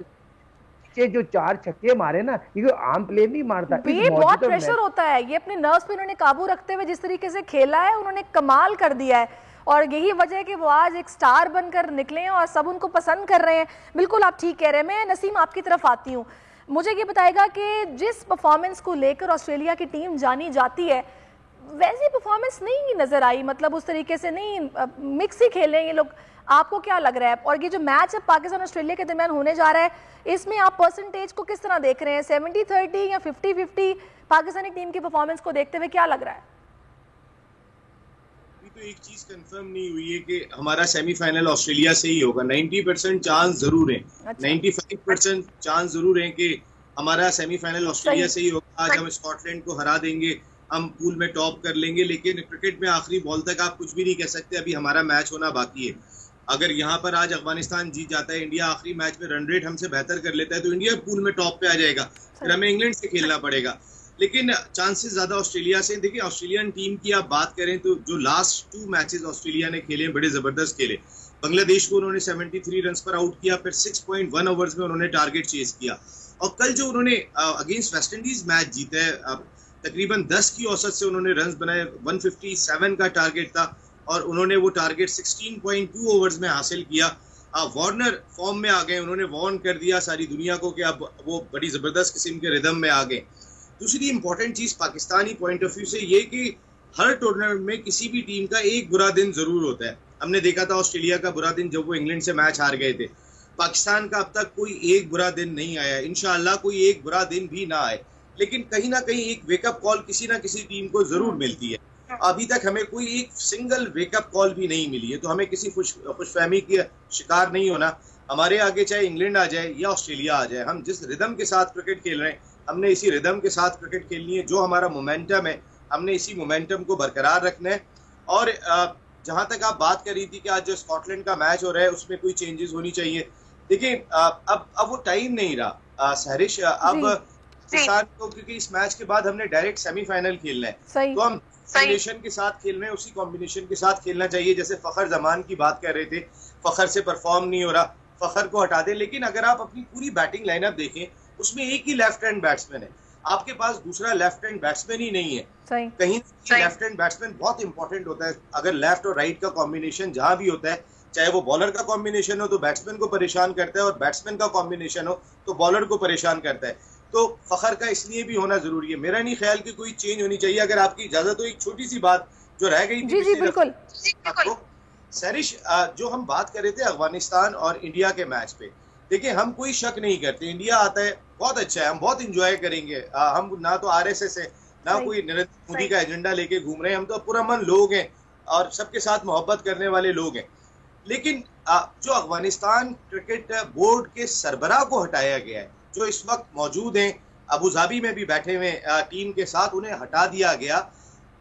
जो 4 छक्के मारे ना, ये आम प्लेयर नहीं मारता, ये बहुत प्रेशर होता है। ये अपने नर्व्स पे उन्होंने काबू रखते हुए जिस तरीके से खेला है, उन्होंने कमाल कर दिया है और यही वजह है कि वो आज एक स्टार बनकर निकले हैं और सब उनको पसंद कर रहे हैं। बिल्कुल आप ठीक कह रहे हैं। मैं नसीम आपकी तरफ आती हूँ, मुझे ये बताएगा कि जिस परफॉर्मेंस को लेकर ऑस्ट्रेलिया की टीम जानी जाती है, वैसी परफॉर्मेंस नहीं नजर आई, मतलब उस तरीके से नहीं, मिक्स ही खेले ये लोग। आपको क्या लग रहा है? और ये जो मैच है पाकिस्तान ऑस्ट्रेलिया के दरमियान होने जा रहा है, इसमें आप परसेंटेज को किस तरह देख रहे हैं? 70-30 या 50-50 पाकिस्तानी टीम की परफॉर्मेंस को देखते हुए क्या लग रहा है? तो एक चीज कंफर्म नहीं हुई है कि हमारा सेमीफाइनल ऑस्ट्रेलिया से ही होगा। 90% चांस जरूर है, 95% चांस जरूर है कि हमारा सेमीफाइनल ऑस्ट्रेलिया से ही होगा। आज हम स्कॉटलैंड को हरा देंगे, हम पूल में टॉप कर लेंगे, लेकिन क्रिकेट में आखिरी बॉल तक आप कुछ भी नहीं कह सकते। अभी हमारा मैच होना बाकी है। अगर यहाँ पर आज अफगानिस्तान जीत जाता है, इंडिया आखिरी मैच में रन रेट हमसे बेहतर कर लेता है, तो इंडिया पूल में टॉप पे आ जाएगा, फिर हमें इंग्लैंड से खेलना पड़ेगा। लेकिन चांसेस ज्यादा ऑस्ट्रेलिया से। देखिए, ऑस्ट्रेलियन टीम की आप बात करें तो जो लास्ट 2 मैचेस ऑस्ट्रेलिया ने खेले बड़े जबरदस्त खेले। बांग्लादेश को उन्होंने 73 रन पर आउट किया, फिर 6.1 ओवर्स में उन्होंने टारगेट चेज किया। और कल जो उन्होंने अगेंस्ट वेस्ट इंडीज मैच जीता है, तकरीबन 10 की औसत से उन्होंने रन बनाए, 157 का टारगेट था और उन्होंने वो टारगेट 16.2 ओवर्स में हासिल किया। वार्नर फॉर्म में आ गए, उन्होंने वार्न कर दिया सारी दुनिया को कि अब वो बड़ी जबरदस्त किस्म के रिदम में आ गए। दूसरी इंपॉर्टेंट चीज पाकिस्तानी पॉइंट ऑफ व्यू से ये कि हर टूर्नामेंट में किसी भी टीम का एक बुरा दिन जरूर होता है। हमने देखा था ऑस्ट्रेलिया का बुरा दिन जब वो इंग्लैंड से मैच हार गए थे। पाकिस्तान का अब तक कोई एक बुरा दिन नहीं आया, इंशाअल्लाह कोई एक बुरा दिन भी ना आए, लेकिन कहीं ना कहीं एक वेकअप कॉल किसी ना किसी टीम को जरूर मिलती है। अभी तक हमें कोई एक सिंगल वेकअप कॉल भी नहीं मिली है, तो हमें किसी खुशफहमी की शिकार नहीं होना। हमारे आगे चाहे इंग्लैंड आ जाए या ऑस्ट्रेलिया आ जाए, हम जिस रिदम के साथ क्रिकेट खेल रहे हैं हमने इसी रिदम के साथ क्रिकेट खेलनी है। जो हमारा मोमेंटम है हमने इसी मोमेंटम को बरकरार रखना है। और जहां तक आप बात कर रही थी कि आज जो स्कॉटलैंड का मैच हो रहा है उसमें कोई चेंजेस होनी चाहिए, देखिए अब वो टाइम नहीं रहा सहरिश। अब पाकिस्तान को, क्योंकि इस मैच के बाद हमने डायरेक्ट सेमीफाइनल खेलना है, तो हम कॉम्बिनेशन के साथ खेल रहे हैं, उसी कॉम्बिनेशन के साथ खेलना चाहिए। जैसे फखर जमान की बात कर रहे थे, फखर से परफॉर्म नहीं हो रहा, फखर को हटा दे। लेकिन अगर आप अपनी पूरी बैटिंग लाइनअप देखें उसमें एक ही लेफ्ट हैंड बैट्समैन है, आपके पास दूसरा लेफ्ट हैंड बैट्समैन ही नहीं है। कहीं लेफ्ट हैंड बैट्समैन बहुत इंपॉर्टेंट होता है। अगर लेफ्ट और राइट का कॉम्बिनेशन जहां भी होता है, चाहे वो बॉलर का कॉम्बिनेशन हो तो बैट्समैन को परेशान करता है, और बैट्समैन का कॉम्बिनेशन हो तो बॉलर को परेशान करता है। तो फखर का इसलिए भी होना जरूरी है। मेरा नहीं ख्याल कि कोई चेंज होनी चाहिए। अगर आपकी इजाजत हो, एक छोटी सी बात जो रह गई थी, जी बिल्कुल सरिश, जो हम बात कर रहे थे अफगानिस्तान और इंडिया के मैच पे, देखिए हम कोई शक नहीं करते, इंडिया आता है बहुत अच्छा है, हम बहुत इंजॉय करेंगे। हम ना तो आरएसएस है ना कोई नरेंद्र मोदी का एजेंडा लेके घूम रहे हैं, हम तो पुरअमन लोग हैं और सबके साथ मोहब्बत करने वाले लोग हैं। लेकिन जो अफगानिस्तान क्रिकेट बोर्ड के सरबराह को हटाया गया है, जो इस वक्त मौजूद हैं अबू धाबी में भी बैठे हुए टीम के साथ, उन्हें हटा दिया गया।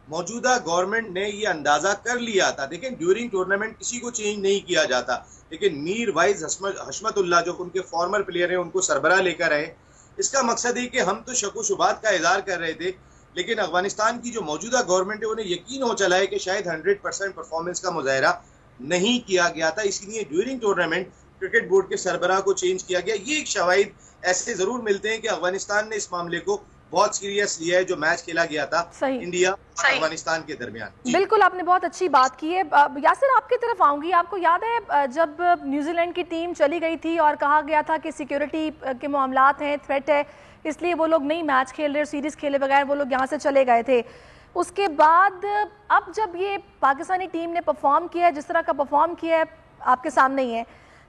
मौजूदा गवर्नमेंट ने ये अंदाजा कर लिया था। देखिए ड्यूरिंग टूर्नामेंट किसी को चेंज नहीं किया जाता, लेकिन मीर वाइज हशमतुल्लाह जो उनके फॉर्मर प्लेयर हैं उनको सरबराह लेकर आए। इसका मकसद है कि हम तो शक व शुबात का इज़हार कर रहे थे, लेकिन अफगानिस्तान की जो मौजूदा गवर्नमेंट है उन्हें यकीन हो चला है कि शायद 100% परफॉर्मेंस का मुजाहरा नहीं किया गया था, इसलिए ड्यूरिंग टूर्नामेंट क्रिकेट बोर्ड के सरबराह को चेंज किया गया। ये एक शवाहिद ऐसे जरूर मिलते हैं कि अफगानिस्तान ने इस मामले को बहुत सीरियस लिया है, जो मैच खेला गया था इंडिया और अफगानिस्तान के दरमियान। बिल्कुल, आपने बहुत अच्छी बात की है। यासिर, आपकी तरफ आऊंगी। आपको याद है जब न्यूजीलैंड की टीम चली गई थी और कहा गया था कि सिक्योरिटी के मामलात हैं, थ्रेट है, इसलिए वो लोग नहीं मैच खेल रहे, सीरीज खेले बगैर वो लोग यहाँ से चले गए थे। उसके बाद अब जब ये पाकिस्तानी टीम ने परफॉर्म किया है जिस तरह का परफॉर्म किया है, आपके सामने ही है,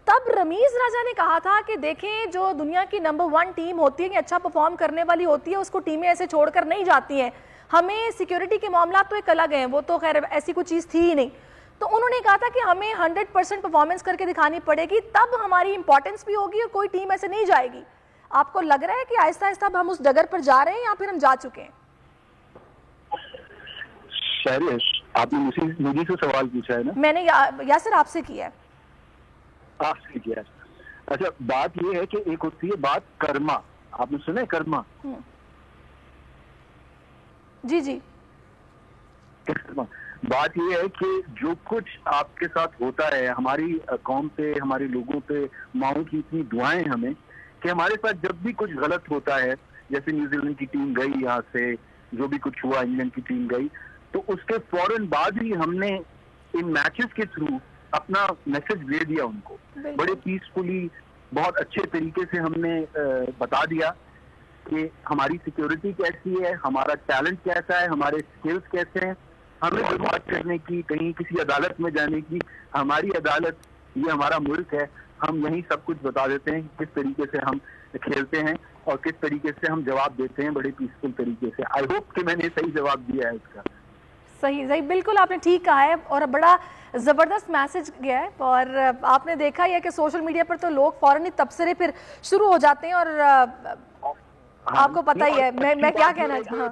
तब रमीज राजा ने कहा था कि देखें जो दुनिया की नंबर 1 टीम होती है, अच्छा परफॉर्म करने वाली होती है, उसको टीमें ऐसे छोड़कर नहीं जाती हैं। हमें सिक्योरिटी के मामला तो एक अलग हैं, वो तो खैर ऐसी कोई चीज़ थी ही नहीं। तो उन्होंने कहा था कि हमें 100% परफॉर्मेंस करके दिखानी पड़ेगी, तब हमारी इंपॉर्टेंस भी होगी और कोई टीम ऐसे नहीं जाएगी। आपको लग रहा है कि आहिस्ता आहिस्ता हम उस डगर पर जा रहे हैं या फिर हम जा चुके हैं? आपने मुझे से सवाल पूछा है ना? मैंने यासिर आपसे किया है। आपसे किया है। अच्छा, बात ये है कि एक होती है बात कर्मा, आपने सुना है कर्मा? जी जी। बात ये है कि जो कुछ आपके साथ होता है, हमारी कौम पे, हमारे लोगों पे माओ की इतनी दुआएं हमें, कि हमारे साथ जब भी कुछ गलत होता है, जैसे न्यूजीलैंड की टीम गई यहाँ से, जो भी कुछ हुआ, इंग्लैंड की टीम गई, तो उसके फौरन बाद ही हमने इन मैचेस के थ्रू अपना मैसेज दे दिया उनको, बड़े पीसफुली, बहुत अच्छे तरीके से हमने बता दिया कि हमारी सिक्योरिटी कैसी है, हमारा टैलेंट कैसा है, हमारे स्किल्स कैसे हैं, हमें कोई बात करने की, कहीं किसी अदालत में जाने की, हमारी अदालत ये हमारा मुल्क है, हम यही सब कुछ बता देते हैं किस तरीके से हम खेलते हैं और किस तरीके से हम जवाब देते हैं, बड़े पीसफुल तरीके से। आई होप कि मैंने सही जवाब दिया है इसका। सही, बिल्कुल आपने ठीक कहा है और बड़ा ज़बरदस्त मैसेज गया है। और आपने देखा ही है कि सोशल मीडिया पर तो लोग फौरन ही तबसरे फिर शुरू हो जाते हैं और आपको पता ही है मैं क्या कहना चाहता हूँ।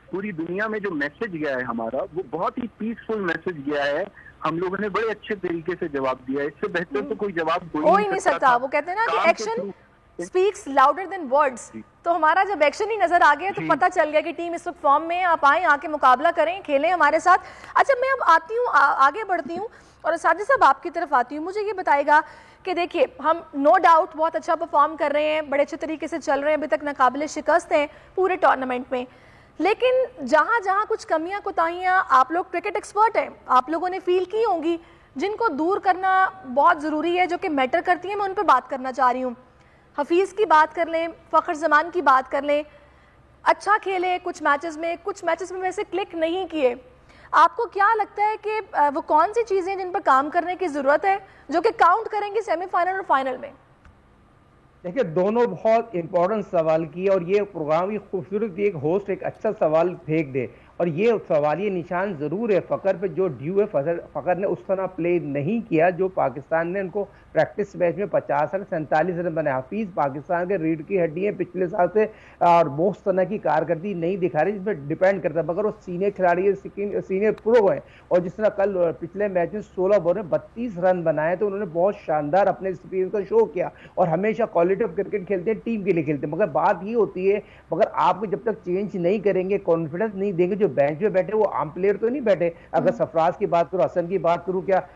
पूरी दुनिया में जो मैसेज गया है हमारा, वो बहुत ही पीसफुल मैसेज गया है। हम लोगों ने बड़े अच्छे तरीके से जवाब दिया है, इससे बेहतर तो कोई जवाब हो ही नहीं सकता। वो कहते हैं ना कि action speaks louder than words. तो हमारा जब एक्शन ही नजर आ गया तो पता चल गया कि टीम इस वक्त फॉर्म में, आप आए, आके मुकाबला करें, खेलें हमारे साथ। अच्छा, मैं अब आती हूँ, आगे बढ़ती हूँ और साजिद साहब आपकी तरफ आती हूँ। मुझे ये बताएगा कि देखिए, हम नो डाउट बहुत अच्छा परफॉर्म कर रहे हैं, बड़े अच्छे तरीके से चल रहे हैं, अभी तक नाकाबिले शिकस्त हैं पूरे टूर्नामेंट में, लेकिन जहाँ जहाँ कुछ कमियाँ कोताहियाँ, आप लोग क्रिकेट एक्सपर्ट हैं, आप लोगों ने फील की होंगी, जिनको दूर करना बहुत ज़रूरी है, जो कि मैटर करती है। मैं उन पर बात करना चाह रही हूँ। हफीज़ की बात कर लें, फ़खर ज़मान की बात कर लें, अच्छा खेले कुछ मैचेस में वैसे क्लिक नहीं किए। आपको क्या लगता है कि वो कौन सी चीजें जिन पर काम करने की जरूरत है जो कि काउंट करेंगी सेमीफाइनल और फाइनल में? देखिए, दोनों बहुत इंपॉर्टेंट सवाल किए और ये प्रोग्राम की खूबसूरती, एक होस्ट एक अच्छा सवाल फेंक दे और ये सवाल, ये निशान जरूर है फखर पे जो ड्यू है। फखर ने उस तरह प्ले नहीं किया जो पाकिस्तान ने उनको प्रैक्टिस मैच में 50 रन 47 रन बनाए। हफीज पाकिस्तान के रीढ़ की हड्डी है पिछले साल से और वो उस तरह की कारकर्दगी नहीं दिखा रही जिसमें डिपेंड करता है, मगर वो सीनियर खिलाड़ी है, सीनियर प्रो है। और जिस तरह कल पिछले मैच में 16 बॉल में 32 रन बनाए तो उन्होंने बहुत शानदार अपने एक्सपीरियंस का शो किया और हमेशा क्वालिटी ऑफ क्रिकेट खेलते हैं, टीम के लिए खेलते हैं। मगर बात ये होती है, मगर आप जब तक चेंज नहीं करेंगे, कॉन्फिडेंस नहीं देंगे, जो बेंच पे बैठे वो आम प्लेयर तो नहीं बैठे। अगर सरफराज की बात करूं, हसन की बात करूं, क्या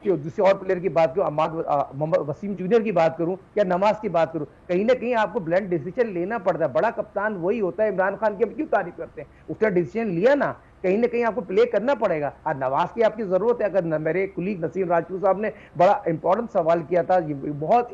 दूसरे और प्लेयर की बात करूं, मोहम्मद वसीम जूनियर की बात करूं, या नमाज की बात करूं, कहीं ना कहीं आपको ब्लंट डिसीजन लेना पड़ता है। बड़ा कप्तान वही होता है। इमरान खान की हम क्यों तारीफ करते हैं, उसने डिसीजन लिया ना, कहीं ना कहीं आपको प्ले करना पड़ेगा। और नवाज की आपकी जरूरत है। अगर मेरे कुलीग नसीम राजपूत साहब ने बड़ा इंपॉर्टेंट सवाल किया था, बहुत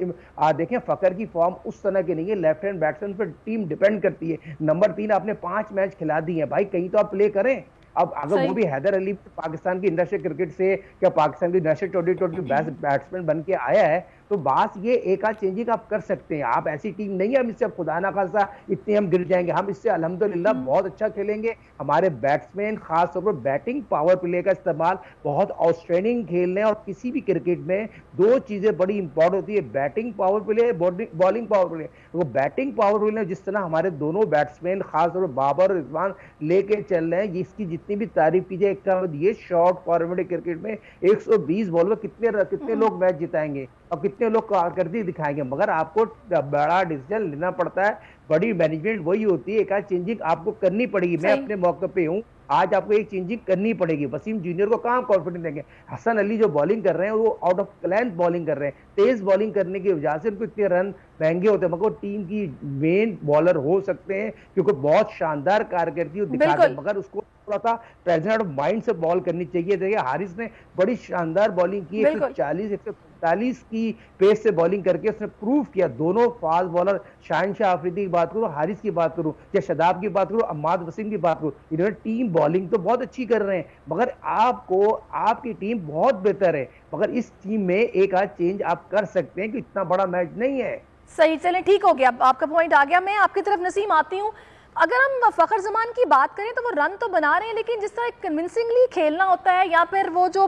देखें फखर की फॉर्म उस तरह की नहीं है, लेफ्ट हैंड बैट्समैन पर टीम डिपेंड करती है। नंबर 3 आपने 5 मैच खिला दिए हैं भाई, कहीं तो आप प्ले करें। अब अगर वो भी हैदर अली पाकिस्तान की इंडस्ट्रियल क्रिकेट से या पाकिस्तान की नेशनल T20 बेस्ट बैट्समैन बन के आया है, तो बात ये एक आध चेंजिंग आप कर सकते हैं। आप ऐसी टीम नहीं है हम इससे खुदा ना खासा इतने हम गिर जाएंगे, हम इससे अल्हम्दुलिल्लाह बहुत अच्छा खेलेंगे। हमारे बैट्समैन खासतौर पर बैटिंग पावर प्ले का इस्तेमाल बहुत आउटस्टैंडिंग खेल रहे हैं। और किसी भी क्रिकेट में 2 चीजें बड़ी इंपॉर्टेंट होती है, batting power play, bowling power play. वो बैटिंग पावर प्ले जिस तरह हमारे दोनों बैट्समैन खासतौर पर बाबर और रिजवान लेके चल रहे हैं, जिसकी जितनी भी तारीफ की जाए, ये शॉर्ट फॉर्मेट क्रिकेट में 120 बॉल में कितने लोग मैच जिताएंगे और कितने लोग कारकर्दगी दिखाएंगे। मगर आपको बड़ा डिसीजन लेना पड़ता है, बड़ी मैनेजमेंट वही होती है, एक आध चेंजिंग आपको करनी पड़ेगी। मैं अपने मौके पे हूँ, आज आपको एक चेंजिंग करनी पड़ेगी। वसीम जूनियर को कहाँ कॉन्फिडेंस देंगे? हसन अली जो बॉलिंग कर रहे हैं वो आउट ऑफ क्लास बॉलिंग कर रहे हैं, तेज बॉलिंग करने की वजह से उनको इतने रन महंगे होते हैं। मगर टीम की मेन बॉलर हो सकते हैं क्योंकि बहुत शानदार कारकर्दगी दिखाते हैं, मगर उसको थोड़ा सा प्रेजेंट ऑफ माइंड से बॉल करनी चाहिए। देखिए हारिस ने बड़ी शानदार बॉलिंग की, 140-145 की पेस से बॉलिंग करके उसने प्रूव किया। दोनों फास्ट बॉलर, शाहिनशाह अफरीदी की बात करूं, हारिस की बात करूं, या शदाब की बात करूं, अम्माद वसीम की बात करूं, इन्होंने टीम बॉलिंग तो बहुत अच्छी कर रहे हैं। मगर आपकी टीम बहुत बेहतर है, मगर इस टीम में एक आध चेंज आप कर सकते हैं कि इतना बड़ा मैच नहीं है। सही, चलें ठीक हो गया, आपका पॉइंट आ गया। मैं आपकी तरफ नसीम आती हूँ। अगर हम फखर जमान की बात करें तो वो रन तो बना रहे हैं, लेकिन जिस तरह कन्विंसिंगली खेलना होता है या फिर वो जो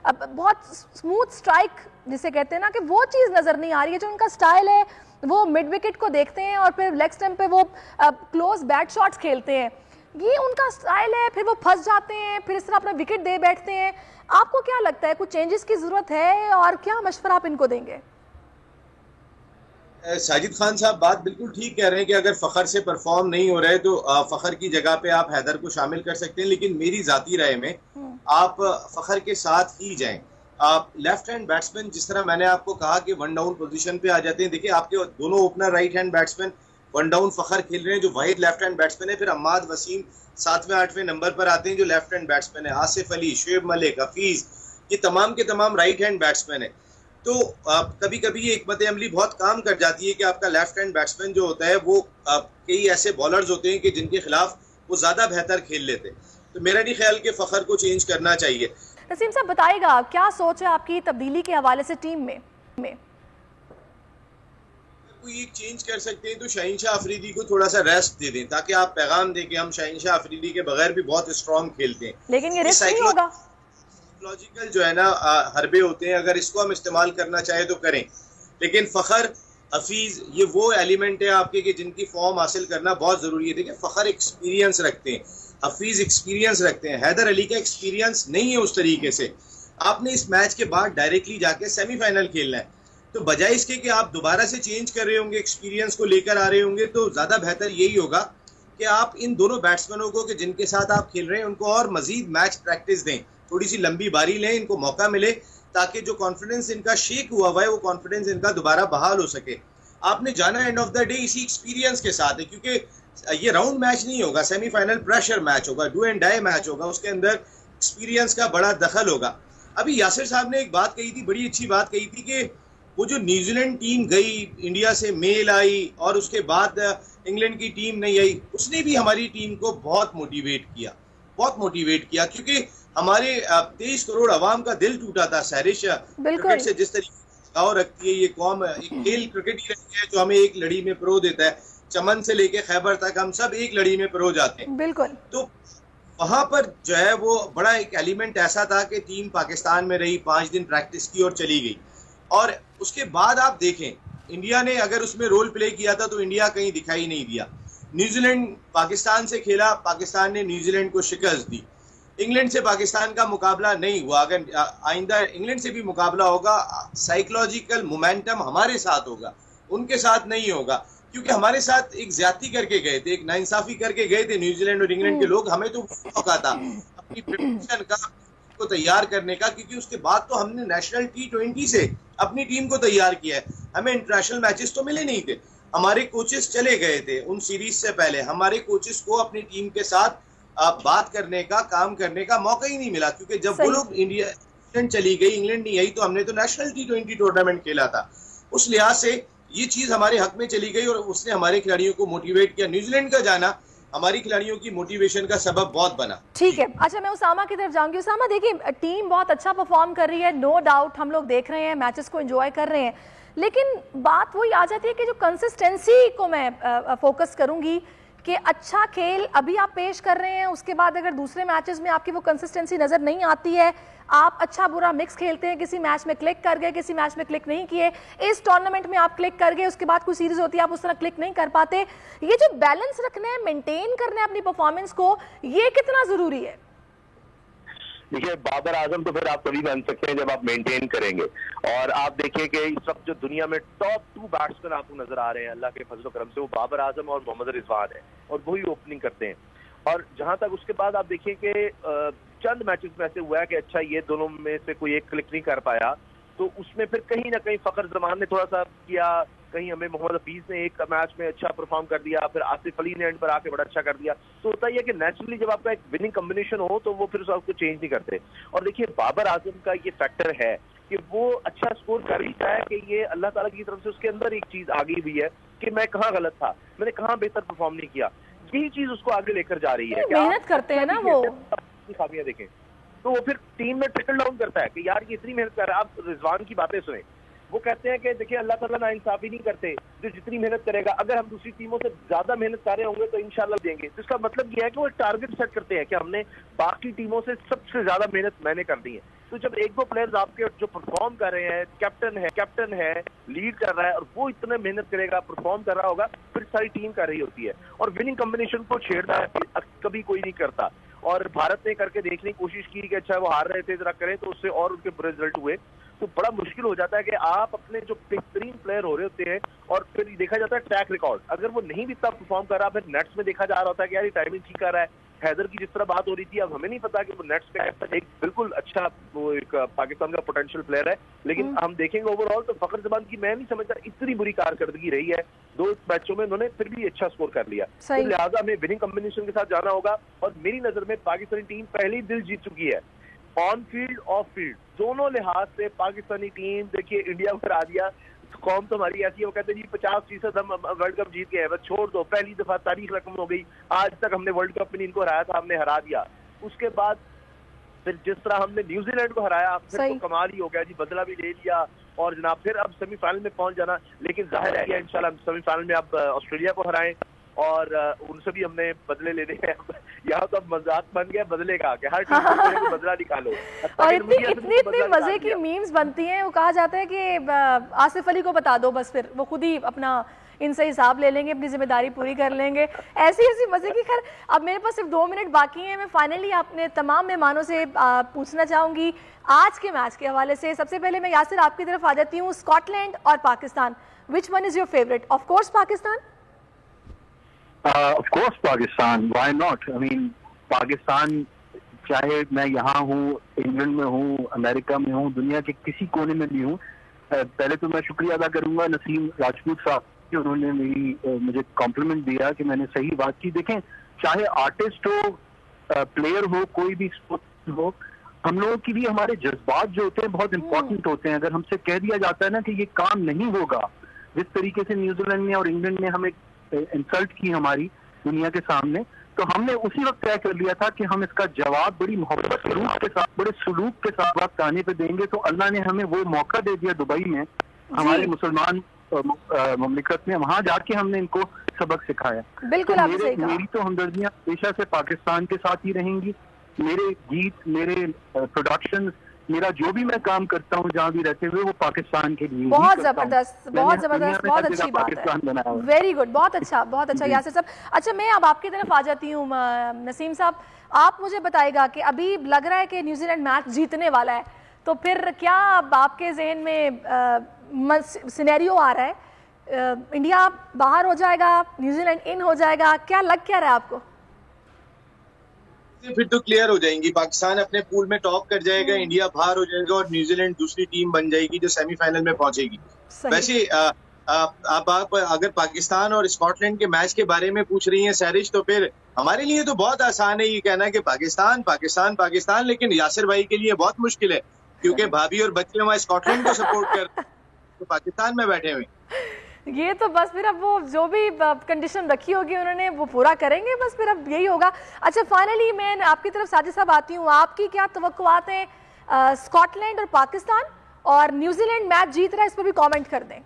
बहुत स्मूथ स्ट्राइक जिसे कहते हैं ना, कि वो चीज़ नज़र नहीं आ रही है। जो उनका स्टाइल है वो मिड विकेट को देखते हैं और फिर लेग स्टंप पे वो क्लोज बैट शॉट्स खेलते हैं, ये उनका स्टाइल है। फिर वो फंस जाते हैं, फिर इस तरह अपना विकेट दे बैठते हैं। आपको क्या लगता है कुछ चेंजेस की ज़रूरत है और क्या मशवरा आप इनको देंगे? साजिद खान साहब बात बिल्कुल ठीक कह रहे हैं कि अगर फखर से परफॉर्म नहीं हो रहे तो फखर की जगह पे आप हैदर को शामिल कर सकते हैं, लेकिन मेरी जाती राय में आप फखर के साथ ही जाएं। आप लेफ्ट हैंड बैट्समैन, जिस तरह मैंने आपको कहा कि 1 डाउन पोजीशन पे आ जाते हैं, देखिए आपके दोनों opener right hand batsman 1 down Fakhar खेल रहे हैं जो वाहिद लेफ्ट हैंड बैट्समैन है। फिर अम्माद वसीम 7वें 8वें नंबर पर आते हैं जो लेफ्ट हैंड बैट्समैन है। आसिफ अली, शुएब मलिक, हफीज, ये तमाम के तमाम राइट हैंड बैट्समैन है। तो कभी कभी ये हिकमत अमली बहुत काम कर जाती है कि आपका लेफ्ट हैंड बैट्समैन जो होता है वो कई ऐसे बॉलर्स होते हैं कि जिनके खिलाफ वो ज्यादा बेहतर खेल लेते हैं। तो मेरा नहीं ख्याल कि फखर को चेंज करना चाहिए। नसीम साहब बताइएगा क्या सोच है आपकी तब्दीली के हवाले से टीम में? कोई एक चेंज कर सकते हैं तो शाहिनशाह अफरीदी को थोड़ा सा रेस्ट दे दें, ताकि आप पैगाम दें कि हम शाहिनशाह अफरीदी के बगैर भी बहुत स्ट्रॉन्ग खेलते हैं। लेकिन ये रिस्क नहीं होगा? साइकोलॉजिकल जो है ना हरबे होते हैं, अगर इसको हम इस्तेमाल करना चाहे तो करें। लेकिन फखर, हफीज, ये वो एलिमेंट है आपके कि जिनकी फॉर्म हासिल करना बहुत जरूरी है। देखिए फखर एक्सपीरियंस रखते हैं, हफीज एक्सपीरियंस रखते हैं, हैदर अली का एक्सपीरियंस नहीं है उस तरीके से। आपने इस मैच के बाद डायरेक्टली जाके सेमीफाइनल खेलना है, तो बजाय इसके कि आप दोबारा से चेंज कर रहे होंगे, एक्सपीरियंस को लेकर आ रहे होंगे, तो ज्यादा बेहतर यही होगा कि आप इन दोनों बैट्समैनों को कि जिनके साथ आप खेल रहे हैं उनको और मजीद मैच प्रैक्टिस दें, थोड़ी सी लंबी बारी लें, इनको मौका मिले ताकि जो कॉन्फिडेंस इनका शेक हुआ है वो कॉन्फिडेंस इनका दोबारा बहाल हो सके। आपने जाना एंड ऑफ द डे इसी एक्सपीरियंस के साथ है, क्योंकि ये राउंड मैच नहीं होगा, सेमीफाइनल प्रेशर मैच होगा, डू एंड डाई मैच होगा, उसके अंदर एक्सपीरियंस का बड़ा दखल होगा। अभी यासिर साहब ने एक बात कही थी, बड़ी अच्छी बात कही थी कि वो जो न्यूजीलैंड टीम गई, इंडिया से मेल आई और उसके बाद इंग्लैंड की टीम नहीं आई, उसने भी हमारी टीम को बहुत मोटिवेट किया। बहुत मोटिवेट किया, क्योंकि हमारे 23 करोड़ अवाम का दिल टूटा था सहरिश। क्रिकेट से जिस तरीके से लगाव रखती है ये कौम, एक खेल क्रिकेट ही रही है जो हमें एक लड़ी में परो देता है। चमन से लेके खैबर तक हम सब एक लड़ी में परो जाते हैं। बिल्कुल। तो वहां पर जो है वो बड़ा एक एलिमेंट ऐसा था कि टीम पाकिस्तान में रही, 5 दिन प्रैक्टिस की और चली गई। और उसके बाद आप देखें, इंडिया ने अगर उसमें रोल प्ले किया था तो इंडिया कहीं दिखाई नहीं दिया। न्यूजीलैंड पाकिस्तान से खेला, पाकिस्तान ने न्यूजीलैंड को शिकस्त दी। इंग्लैंड से पाकिस्तान का मुकाबला नहीं हुआ। अगर आइंदा इंग्लैंड से भी मुकाबला होगा, साइकोलॉजिकल मोमेंटम हमारे साथ होगा, उनके साथ नहीं होगा, क्योंकि हमारे साथ एक ज्यादती करके गए थे, एक नाइंसाफी करके गए थे न्यूजीलैंड और इंग्लैंड के लोग। हमें तो मौका था अपनी प्रिपरेशन का को तैयार करने का, क्योंकि उसके बाद तो हमने नेशनल T20 से अपनी टीम को तैयार किया है। हमें इंटरनेशनल मैचेस तो मिले नहीं थे, हमारे कोचेस चले गए थे उन सीरीज से पहले। हमारे कोचेस को अपनी टीम के साथ बात करने का, काम करने का मौका ही नहीं मिला, क्योंकि जब वो लोग इंडिया चली गई, इंग्लैंड नहीं आई, तो हमने तो नेशनल T20 टूर्नामेंट खेला था। उस लिहाज से ये चीज हमारे हक में चली गई और उसने हमारे खिलाड़ियों को मोटिवेट किया। न्यूजीलैंड का जाना हमारी खिलाड़ियों की मोटिवेशन का सबब बहुत बना। ठीक है, अच्छा मैं उसामा की तरफ जाऊंगी। उसामा देखिए, टीम बहुत अच्छा परफॉर्म कर रही है, नो डाउट, हम लोग देख रहे हैं, मैचेस को एंजॉय कर रहे हैं, लेकिन बात वही आ जाती है कि जो कंसिस्टेंसी को मैं फोकस करूंगी कि अच्छा खेल अभी आप पेश कर रहे हैं, उसके बाद अगर दूसरे मैचेस में आपकी वो कंसिस्टेंसी नजर नहीं आती है, आप अच्छा बुरा मिक्स खेलते हैं, किसी मैच में क्लिक कर गए, किसी मैच में क्लिक नहीं किए, इस टूर्नामेंट में आप क्लिक कर गए, उसके बाद कोई सीरीज होती है आप उस तरह क्लिक नहीं कर पाते, ये जो बैलेंस रखना है, मेंटेन करना है अपनी परफॉर्मेंस को, ये कितना जरूरी है? देखिए, बाबर आजम तो फिर आप तभी बन सकते हैं जब आप मेंटेन करेंगे। और आप देखिए कि इस वक्त जो दुनिया में टॉप 2 बैट्समैन आपको नजर आ रहे हैं अल्लाह के फजल करम से, वो बाबर आजम और मोहम्मद रिजवान है, और वही ओपनिंग करते हैं। और जहां तक उसके बाद आप देखिए कि चंद मैचेस में ऐसे हुआ है कि अच्छा ये दोनों में से कोई एक क्लिक नहीं कर पाया, तो उसमें फिर कहीं ना कहीं फखर जमान ने थोड़ा सा किया, कहीं हमें मोहम्मद हफीज ने एक मैच में अच्छा परफॉर्म कर दिया, फिर आसिफ अली ने एंड पर आके बड़ा अच्छा कर दिया। तो होता ही है कि नेचुरली जब आपका एक विनिंग कॉम्बिनेशन हो तो वो फिर उसको चेंज नहीं करते। और देखिए, बाबर आजम का ये फैक्टर है कि वो अच्छा स्कोर कर ही है कि ये अल्लाह ताला की तरफ से उसके अंदर एक चीज आ गई हुई है कि मैं कहाँ गलत था, मैंने कहाँ बेहतर परफॉर्म नहीं किया, यही चीज उसको आगे लेकर जा रही है। मेहनत करते हैं ना वो, खामियां देखें तो वो फिर टीम में ट्रिकल डाउन करता है कि यार ये इतनी मेहनत कर रहा है। आप रिजवान की बातें सुने, वो कहते हैं कि देखिए अल्लाह ताला ना इंसाफी नहीं करते, जो जितनी मेहनत करेगा, अगर हम दूसरी टीमों से ज्यादा मेहनत कर रहे होंगे तो इंशाल्लाह देंगे। तो इसका मतलब ये है कि वो टारगेट सेट करते हैं कि हमने बाकी टीमों से सबसे ज्यादा मेहनत मैंने कर दी है। तो जब एक दो प्लेयर्स आपके जो परफॉर्म कर रहे हैं, कैप्टन है, लीड कर रहा है, और वो इतना मेहनत करेगा, परफॉर्म कर रहा होगा, फिर सारी टीम कर रही होती है। और विनिंग कॉम्बिनेशन को छेड़ना कभी कोई नहीं करता। और भारत ने करके देखने की कोशिश की कि अच्छा वो हार रहे थे, जरा करें, तो उससे और उनके बुरे रिजल्ट हुए। तो बड़ा मुश्किल हो जाता है कि आप अपने जो बेहतरीन प्लेयर हो रहे होते हैं और फिर देखा जाता है ट्रैक रिकॉर्ड, अगर वो नहीं भी इतना परफॉर्म कर रहा, फिर नेट्स में देखा जा रहा होता है कि यार ये टाइमिंग ठीक कर रहा है। हैदर की जिस तरह बात हो रही थी, अब हमें नहीं पता कि वो नेट्स पे एक बिल्कुल अच्छा वो एक पाकिस्तान का पोटेंशियल प्लेयर है, लेकिन हम देखेंगे ओवरऑल तो फखर जमान की मैं नहीं समझता इतनी बुरी कारकर्दगी रही है। 2 मैचों में उन्होंने फिर भी अच्छा स्कोर कर लिया, तो लिहाजा हमें विनिंग कॉम्बिनेशन के साथ जाना होगा। और मेरी नजर में पाकिस्तानी टीम पहले ही दिल जीत चुकी है, ऑन फील्ड ऑफ फील्ड दोनों लिहाज से। पाकिस्तानी टीम देखिए इंडिया को हरा दिया, कौम तो हमारी ऐसी है, वो कहते हैं जी 50% हम वर्ल्ड कप जीत गए हैं, बस छोड़ दो, पहली दफा तारीख रकम हो गई, आज तक हमने वर्ल्ड कप में इनको हराया था, हमने हरा दिया। उसके बाद फिर जिस तरह हमने न्यूजीलैंड को हराया, फिर तो कमाल ही हो गया जी, बदला भी ले लिया, और जनाब फिर अब सेमीफाइनल में पहुंच जाना। लेकिन जाहिर है इंशाल्लाह हम सेमीफाइनल में अब ऑस्ट्रेलिया को हराएं, और उनसे भी हमने बदले लेने हैं। यहाँ तो अब मजाक बन गया बदले का कि हर टीम को बदला निकालो। और इतनी मजे की मीम्स बनती हैं, वो कहा जाता है कि आसिफ अली को बता दो, बस फिर वो खुद ही अपना इनसे हिसाब ले लेंगे, अपनी जिम्मेदारी पूरी कर लेंगे, ऐसी मजे की। खैर अब मेरे पास सिर्फ 2 मिनट बाकी हैं, मैं फाइनली अपने तमाम मेहमानों से पूछना चाहूंगी आज के मैच के हवाले से। सबसे पहले मैं यासिर आपकी तरफ आ जाती हूँ, स्कॉटलैंड और Pakistan, which one is your favourite? Of course Pakistan. Of course Pakistan, why not? I mean Pakistan, चाहे मैं यहाँ हूँ, इंग्लैंड में हूँ, अमेरिका में हूँ, दुनिया के किसी कोने में भी हूँ, पहले तो मैं शुक्रिया अदा करूंगा नसीम राजपूत साहब कि उन्होंने मुझे कॉम्प्लीमेंट दिया कि मैंने सही बात की। देखें, चाहे आर्टिस्ट हो, प्लेयर हो, कोई भी स्पोर्ट्स हो, हम लोगों की भी हमारे जज्बात जो होते हैं बहुत इंपॉर्टेंट होते हैं। अगर हमसे कह दिया जाता है ना कि ये काम नहीं होगा, जिस तरीके से न्यूजीलैंड ने और इंग्लैंड ने हमें इंसल्ट की हमारी, दुनिया के सामने, तो हमने उसी वक्त तय कर लिया था कि हम इसका जवाब बड़ी मोहब्बत के रूप के साथ, बड़े सलूक के साथ वक्त आने पे देंगे। तो अल्लाह ने हमें वो मौका दे दिया दुबई में, हमारे मुसलमान ममलिकत में, वहां जाके हमने इनको सबक सिखाया। बिल्कुल, तो मेरी तो हमदर्दियां हमेशा से पाकिस्तान के साथ ही रहेंगी। मेरे गीत, मेरे प्रोडक्शन, मेरा जो भी मैं काम करता हूँ जहाँ भी रहते हुए, वो पाकिस्तान के लिए। बहुत जबरदस्त, बहुत जबरदस्त, बहुत अच्छी बात है, वेरी गुड, बहुत अच्छा, बहुत अच्छा यासिर साहब। अच्छा, मैं अब आपकी तरफ आ जाती हूँ नसीम साहब, आप मुझे बताइएगा कि अभी लग रहा है कि न्यूजीलैंड मैच जीतने वाला है, तो फिर क्या आपके जहन में सिनेरियो आ रहा है, इंडिया बाहर हो जाएगा, न्यूजीलैंड इन हो जाएगा, क्या लग क्या रहा है आपको? फिर तो क्लियर हो जाएंगी, पाकिस्तान अपने पूल में टॉप कर जाएगा, इंडिया बाहर हो जाएगा और न्यूजीलैंड दूसरी टीम बन जाएगी जो सेमीफाइनल में पहुंचेगी। वैसे अब आप अगर पाकिस्तान और स्कॉटलैंड के मैच के बारे में पूछ रही हैं सैरिश, तो फिर हमारे लिए तो बहुत आसान है ये कहना कि पाकिस्तान पाकिस्तान पाकिस्तान, लेकिन यासिर भाई के लिए बहुत मुश्किल है क्योंकि भाभी और बच्चे वहाँ स्कॉटलैंड को सपोर्ट कर तो पाकिस्तान में बैठे हुए। ये तो बस फिर अब वो जो भी कंडीशन रखी होगी उन्होंने वो पूरा करेंगे, बस फिर अब यही होगा। अच्छा, फाइनली मैं आपकी तरफ साजिद साहब आती हूँ, आपकी क्या तवक्कुआत हैं स्कॉटलैंड और पाकिस्तान, और न्यूजीलैंड मैच जीत रहा है, इस पर भी कमेंट कर दें।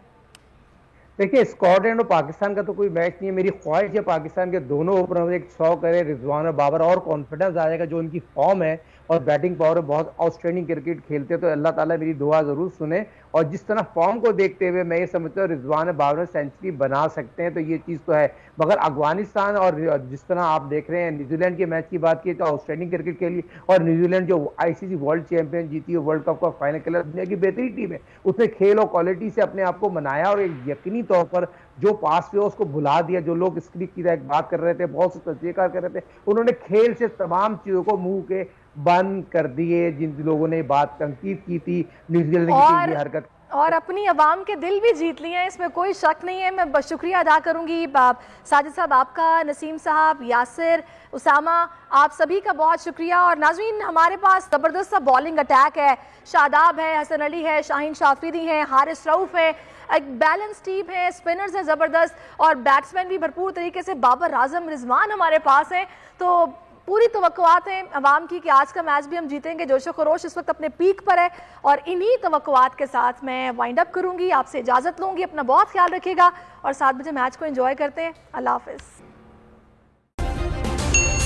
देखिए, स्कॉटलैंड और पाकिस्तान का तो कोई मैच नहीं है। मेरी ख्वाहिश है पाकिस्तान के दोनों ओपनर एक 100 करे, रिजवान और बाबर, और कॉन्फिडेंस आ जाएगा। जो उनकी फॉर्म है और बैटिंग पावर है, बहुत आउटस्टैंडिंग क्रिकेट खेलते हैं, तो अल्लाह ताला मेरी दुआ जरूर सुने। और जिस तरह फॉर्म को देखते हुए मैं ये समझता हूँ रिजवान और बाबर सेंचुरी बना सकते हैं, तो ये चीज़ तो है। मगर अफगानिस्तान और जिस तरह आप देख रहे हैं न्यूजीलैंड के मैच की बात की तो आउटस्टैंडिंग क्रिकेट खेली, और न्यूजीलैंड जो आईसीसी वर्ल्ड चैंपियन जीती है, वर्ल्ड कप का फाइनल खेला, दुनिया की बेहतरीन टीम है, उसने खेल और क्वालिटी से अपने आप को मनाया और एक यकीनी तौर पर जो पास हुआ उसको भुला दिया। जो लोग स्क्रिप्ट की बात कर रहे थे, बहुत से तजज़ियेकार कर रहे थे, उन्होंने खेल से तमाम चीज़ों को मुंह के बंद कर दिए। जिन लोगों ने बात तंकीद की थी न्यूजीलैंड की हरकत, और अपनी आवाम के दिल भी जीत लिए हैं, इसमें कोई शक नहीं है। मैं शुक्रिया अदा करूंगी साजिद साहब आपका, नसीम साहब, यासिर, उसामा, आप सभी का बहुत शुक्रिया। और नाज़रीन, हमारे पास ज़बरदस्त सा बॉलिंग अटैक है, शादाब है, हसन अली है, शाहीन शाफरीदी है, हारिस रऊफ है, एक बैलेंस टीम है, स्पिनर्स है ज़बरदस्त, और बैट्समैन भी भरपूर तरीके से बाबर आजम, रिजवान हमारे पास हैं। तो पूरी तवक्कुआत है अवाम की कि आज का मैच भी हम जीतेंगे। जोशो खरोश इस वक्त अपने पीक पर है, और इन्हीं तवक्कुआत के साथ मैं वाइंड अप करूंगी, आपसे इजाज़त लूंगी। अपना बहुत ख्याल रखिएगा और 7 बजे मैच को एंजॉय करते हैं। अल्लाह हाफिज़।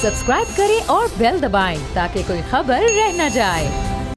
सब्सक्राइब करें और बेल दबाएं ताकि कोई खबर रह न जाए।